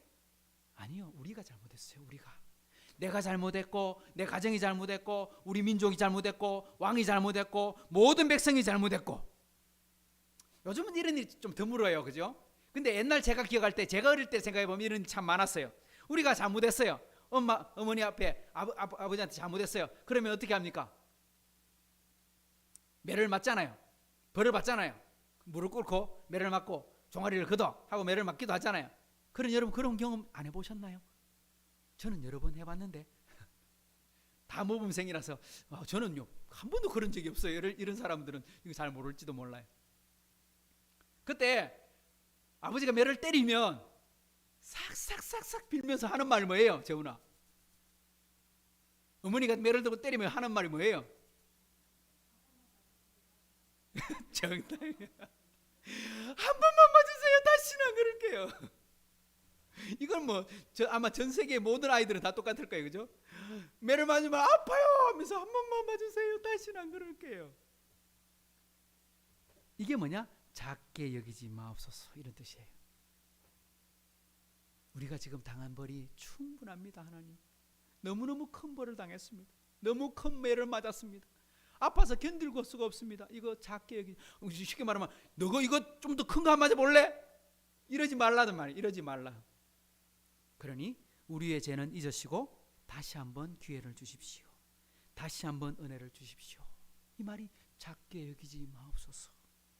아니요, 우리가 잘못했어요. 내가 잘못했고, 내 가정이 잘못했고, 우리 민족이 잘못했고, 왕이 잘못했고, 모든 백성이 잘못했고. 요즘은 이런 일이 좀 드물어요, 그죠? 근데 옛날 제가 기억할 때, 제가 어릴 때 생각해보면 이런 일이 참 많았어요. 우리가 잘못했어요. 어머니 앞에 아버지한테 잘못했어요. 그러면 어떻게 합니까? 매를 맞잖아요. 벌을 받잖아요. 무릎 꿇고 매를 맞고 종아리를 걷어 하고 매를 맞기도 하잖아요. 그런 여러분 그런 경험 안 해보셨나요? 저는 여러 번 해봤는데 다 모범생이라서 저는요 한 번도 그런 적이 없어요. 이런 사람들은 이거 잘 모를지도 몰라요. 그때 아버지가 매를 때리면 싹싹싹싹 빌면서 하는 말이 뭐예요? 재훈아, 어머니가 매를 들고 때리면 하는 말이 뭐예요? 정답이야. 한 번만 맞으세요. 다시는 안 그럴게요. 이건 뭐 아마 전 세계 모든 아이들은 다 똑같을 거예요, 그죠? 매를 맞으면 아파요 하면서 한 번만 맞으세요. 다시는 안 그럴게요. 이게 뭐냐? 작게 여기지 마옵소서, 이런 뜻이에요. 우리가 지금 당한 벌이 충분합니다. 하나님, 너무너무 큰 벌을 당했습니다. 너무 큰 매를 맞았습니다. 아파서 견딜 수가 없습니다. 이거 작게 여기, 쉽게 말하면 너가 이거 좀 더 큰 거 한 맞아 볼래? 이러지 말라는 말이에요. 이러지 말라. 그러니 우리의 죄는 잊으시고 다시 한번 기회를 주십시오. 다시 한번 은혜를 주십시오. 이 말이 작게 여기지 마옵소서.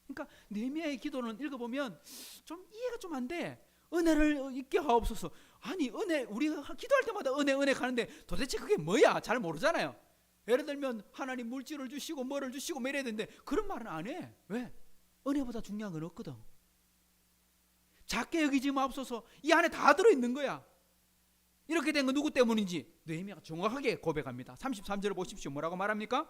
그러니까 느헤미야의 기도는 읽어보면 좀 이해가 좀 안 돼. 은혜를 있게 하옵소서. 아니 은혜, 우리가 기도할 때마다 은혜 가는데 도대체 그게 뭐야? 잘 모르잖아요. 예를 들면 하나님 물질을 주시고 뭐를 주시고 뭐 이래야 되는데 그런 말은 안 해. 왜? 은혜보다 중요한 건 없거든. 작게 여기지 마옵소서. 이 안에 다 들어있는 거야. 이렇게 된 건 누구 때문인지 느헤미야가 정확하게 고백합니다. 33절을 보십시오. 뭐라고 말합니까?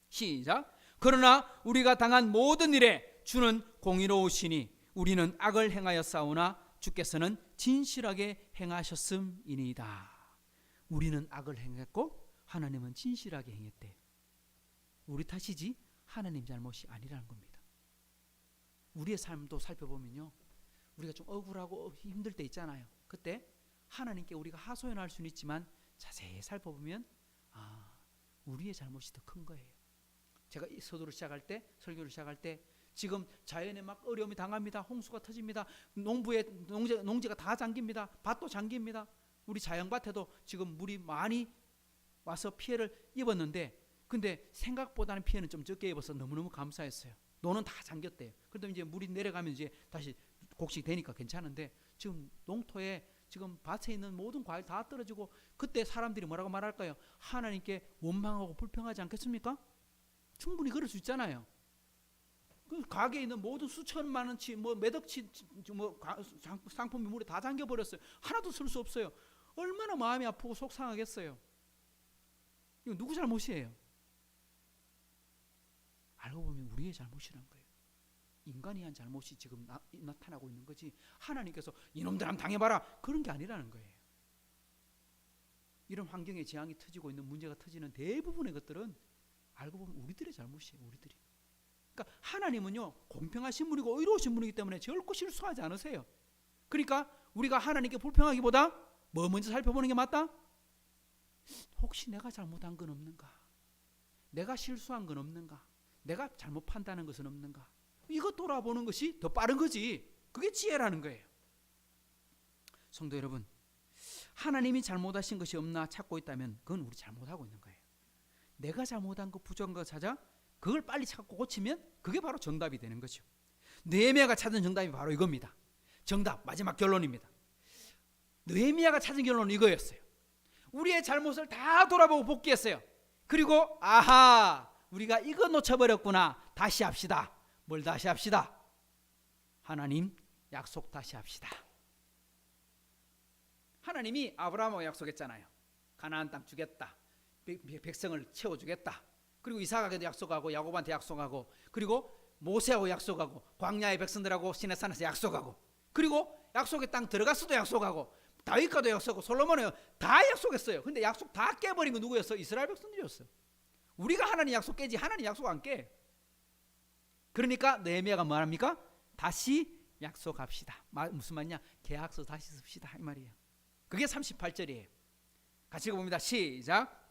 시작. 그러나 우리가 당한 모든 일에 주는 공의로우시니 우리는 악을 행하였사오나 주께서는 진실하게 행하셨음이니이다. 우리는 악을 행했고 하나님은 진실하게 행했대요. 우리 탓이지 하나님 잘못이 아니라는 겁니다. 우리의 삶도 살펴보면요, 우리가 좀 억울하고 힘들 때 있잖아요. 그때 하나님께 우리가 하소연할 수는 있지만 자세히 살펴보면 우리의 잘못이 더 큰 거예요. 제가 이 설교를 시작할 때 지금 자연에 막 어려움이 당합니다. 홍수가 터집니다. 농지가 다 잠깁니다. 밭도 잠깁니다. 우리 자연밭에도 지금 물이 많이 와서 피해를 입었는데, 근데 생각보다는 피해는 좀 적게 입어서 너무너무 감사했어요. 노는 다 잠겼대요. 그래도 이제 물이 내려가면 이제 다시 곡식되니까 괜찮은데, 지금 농토에 지금 밭에 있는 모든 과일 다 떨어지고, 그때 사람들이 뭐라고 말할까요? 하나님께 원망하고 불평하지 않겠습니까? 충분히 그럴 수 있잖아요. 그 가게에 있는 모든 수천만 원치 몇 억치 상품이 물에 다 잠겨 버렸어요. 하나도 쓸 수 없어요. 얼마나 마음이 아프고 속상하겠어요. 이거 누구 잘못이에요? 알고 보면 우리의 잘못이란 거예요. 인간이 한 잘못이 지금 나타나고 있는 거지, 하나님께서 이놈들 한번 당해봐라 그런 게 아니라는 거예요. 이런 환경에 재앙이 터지고 있는, 문제가 터지는 대부분의 것들은 알고 보면 우리들의 잘못이에요. 우리들이. 그러니까 하나님은요 공평하신 분이고 의로우신 분이기 때문에 결코 실수하지 않으세요. 그러니까 우리가 하나님께 불평하기보다 뭐 먼저 살펴보는 게 맞다? 혹시 내가 잘못한 건 없는가? 내가 실수한 건 없는가? 내가 잘못 판단한 것은 없는가? 이거 돌아보는 것이 더 빠른 거지. 그게 지혜라는 거예요. 성도 여러분, 하나님이 잘못하신 것이 없나 찾고 있다면 그건 우리 잘못하고 있는 거예요. 내가 잘못한 거, 부족한 거 찾아 그걸 빨리 찾고 고치면 그게 바로 정답이 되는 거죠. 느헤미야가 찾은 정답이 바로 이겁니다. 정답, 마지막 결론입니다. 느헤미야가 찾은 결론은 이거였어요. 우리의 잘못을 다 돌아보고 복귀했어요. 그리고 우리가 이거 놓쳐버렸구나. 다시 합시다. 뭘 다시 합시다? 하나님 약속 다시 합시다. 하나님이 아브라함하고 약속했잖아요. 가나안 땅 주겠다. 백성을 채워주겠다. 그리고 이삭에게도 약속하고 야곱한테 약속하고 그리고 모세하고 약속하고 광야의 백성들하고 시내산에서 약속하고 그리고 약속의 땅 들어갔어도 약속하고 다윗과도 약속하고 솔로몬은 다 약속했어요. 근데 약속 다 깨버린 건 누구였어? 이스라엘 백성들이었어. 우리가 하나님 약속 깨지 하나님 약속 안 깨. 그러니까 느헤미야가 뭐합니까? 다시 약속합시다. 무슨 말이냐? 계약서 다시 씁시다 이 말이에요. 그게 38절이에요. 같이 읽어봅니다. 시작.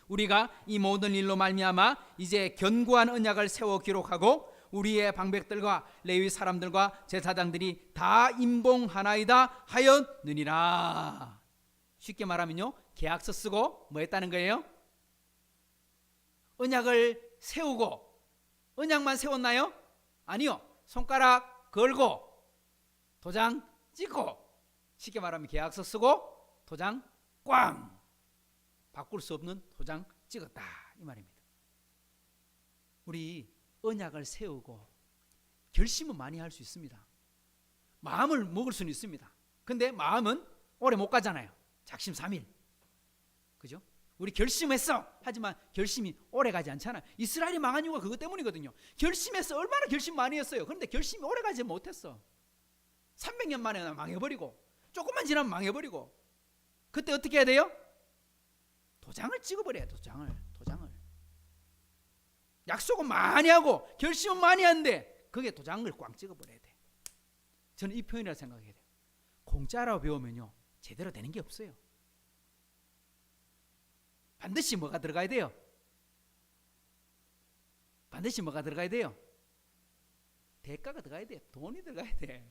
우리가 이 모든 일로 말미암아 이제 견고한 언약을 세워 기록하고 우리의 방백들과 레위 사람들과 제사장들이 다 임봉하나이다 하였느니라. 쉽게 말하면요, 계약서 쓰고 뭐 했다는 거예요? 언약을 세우고. 언약만 세웠나요? 아니요, 손가락 걸고 도장 찍고, 쉽게 말하면 계약서 쓰고 도장 꽝, 바꿀 수 없는 도장 찍었다 이 말입니다. 우리 언약을 세우고 결심은 많이 할 수 있습니다. 마음을 먹을 수는 있습니다. 근데 마음은 오래 못 가잖아요. 작심삼일, 그죠? 우리 결심했어. 하지만 결심이 오래 가지 않잖아요. 이스라엘이 망한 이유가 그것 때문이거든요. 결심했어. 얼마나 결심 많이 했어요. 그런데 결심이 오래 가지 못했어. 300년 만에 망해버리고 조금만 지나면 망해버리고. 그때 어떻게 해야 돼요? 도장을 찍어버려야 돼. 도장을. 약속은 많이 하고 결심은 많이 하는데 그게 도장을 꽝 찍어버려야 돼. 저는 이 표현이라 생각해야 돼요. 공짜라고 배우면요 제대로 되는 게 없어요. 반드시 뭐가 들어가야 돼요? 반드시 뭐가 들어가야 돼요? 대가가 들어가야 돼. 돈이 들어가야 돼.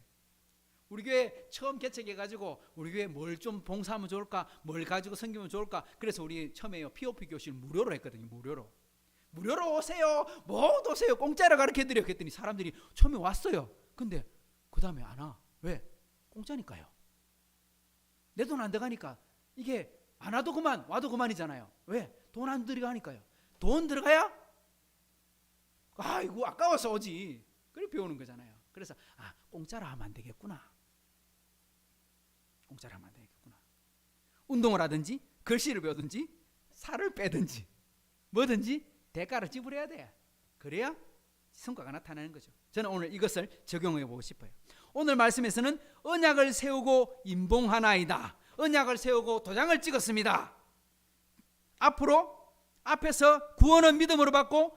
우리 교회 처음 개척해가지고 우리 교회 뭘 좀 봉사하면 좋을까, 뭘 가지고 섬기면 좋을까. 그래서 우리 처음에요 POP 교실 무료로 했거든요. 무료로 오세요. 모두 오세요. 공짜로 가르쳐드려요. 그랬더니 사람들이 처음에 왔어요. 근데 그 다음에 안 와. 왜? 공짜니까요. 내 돈 안 들어가니까. 이게 안 와도 그만, 와도 그만이잖아요. 왜? 돈 안 들어가니까요. 돈 들어가야 아이고 아까워서 오지. 그래 배우는 거잖아요. 그래서 공짜로 하면 안 되겠구나. 공짜로 하면 안 되겠구나. 운동을 하든지 글씨를 배우든지 살을 빼든지 뭐든지 대가를 지불해야 돼. 그래야 성과가 나타나는 거죠. 저는 오늘 이것을 적용해 보고 싶어요. 오늘 말씀에서는 언약을 세우고 임봉하나이다. 언약을 세우고 도장을 찍었습니다. 앞에서 구원은 믿음으로 받고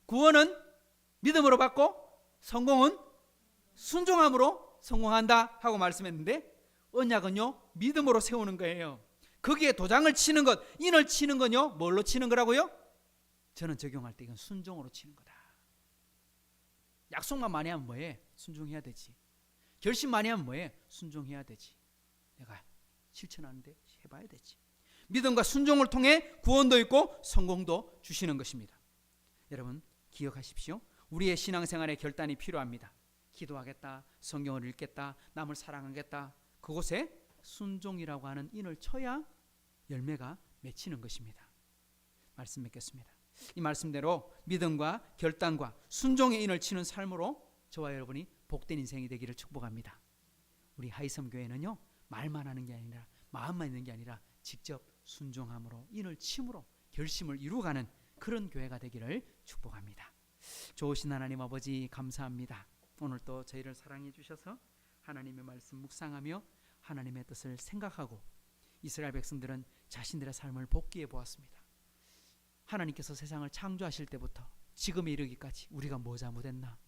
구원은 믿음으로 받고 성공은 순종함으로 성공한다 하고 말씀했는데, 언약은요 믿음으로 세우는 거예요. 거기에 도장을 치는 것, 인을 치는 건요 뭘로 치는 거라고요? 저는 적용할 때 이건 순종으로 치는 거다. 약속만 많이 하면 뭐해? 순종해야 되지. 결심 많이 하면 뭐해? 순종해야 되지. 내가 실천하는데 해봐야 되지. 믿음과 순종을 통해 구원도 있고 성공도 주시는 것입니다. 여러분 기억하십시오. 우리의 신앙생활에 결단이 필요합니다. 기도하겠다, 성경을 읽겠다, 남을 사랑하겠다. 그곳에 순종이라고 하는 인을 쳐야 열매가 맺히는 것입니다. 말씀 맺겠습니다. 이 말씀대로 믿음과 결단과 순종의 인을 치는 삶으로 저와 여러분이 복된 인생이 되기를 축복합니다. 우리 하이섬 교회는요 말만 하는 게 아니라 마음만 있는 게 아니라 직접 순종함으로 인을 침으로 결심을 이루어가는 그런 교회가 되기를 축복합니다. 좋으신 하나님 아버지 감사합니다. 오늘 또 저희를 사랑해 주셔서 하나님의 말씀 묵상하며 하나님의 뜻을 생각하고 이스라엘 백성들은 자신들의 삶을 복기해 보았습니다. 하나님께서 세상을 창조하실 때부터 지금에 이르기까지 우리가 뭐 잘못했나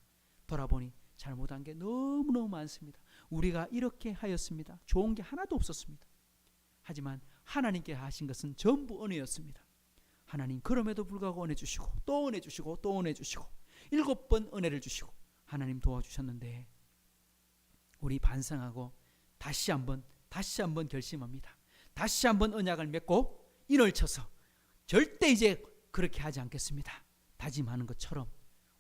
돌아보니 잘못한 게 너무너무 많습니다. 우리가 이렇게 하였습니다. 좋은 게 하나도 없었습니다. 하지만 하나님께 하신 것은 전부 은혜였습니다. 하나님 그럼에도 불구하고 은혜 주시고 또 은혜 주시고 또 은혜 주시고 7번 은혜를 주시고 하나님 도와주셨는데 우리 반성하고 다시 한번 결심합니다. 다시 한번 언약을 맺고 인을 쳐서 절대 이제 그렇게 하지 않겠습니다. 다짐하는 것처럼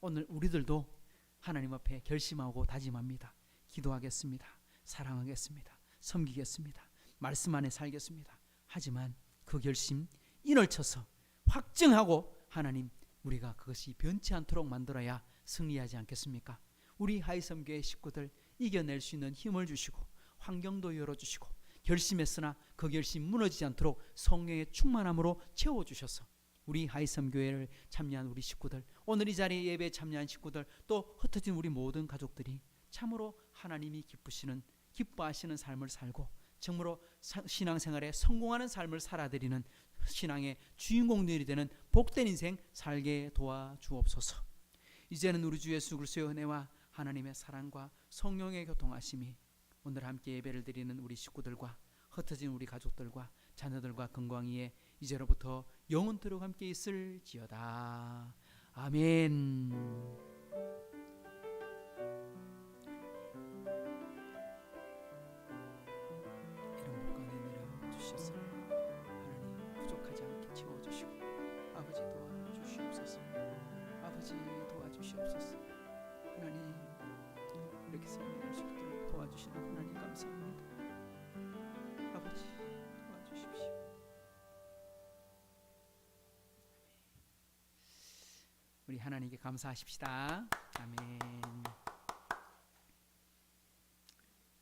오늘 우리들도 하나님 앞에 결심하고 다짐합니다. 기도하겠습니다. 사랑하겠습니다. 섬기겠습니다. 말씀 안에 살겠습니다. 하지만 그 결심 인을 쳐서 확증하고 하나님 우리가 그것이 변치 않도록 만들어야 승리하지 않겠습니까? 우리 하이섬교회 식구들 이겨낼 수 있는 힘을 주시고 환경도 열어주시고 결심했으나 그 결심 무너지지 않도록 성령의 충만함으로 채워주셔서 우리 하이섬교회를 참여한 우리 식구들, 오늘 이 자리에 예배에 참여한 식구들, 또 흩어진 우리 모든 가족들이 참으로 하나님이 기뻐하시는 삶을 살고 정말로 신앙생활에 성공하는 삶을 살아드리는 신앙의 주인공들이 되는 복된 인생 살게 도와주옵소서. 이제는 우리 주 예수 그리스도의 은혜와 하나님의 사랑과 성령의 교통하심이 오늘 함께 예배를 드리는 우리 식구들과 흩어진 우리 가족들과 자녀들과 건강히에 이제로부터 영원토록 함께 있을지어다. 아멘. 이런 복 가운데 내려주셔서 하나님 부족하지 않게 채워주시고 아버지 도와주시옵소서. 아버지 도와주시옵소서. 하나님 이렇게 성령의 식구들을 도와주시는 하나님 감사합니다. 아버지 도와주십시오. 우리 하나님께 감사하십시다. 아멘.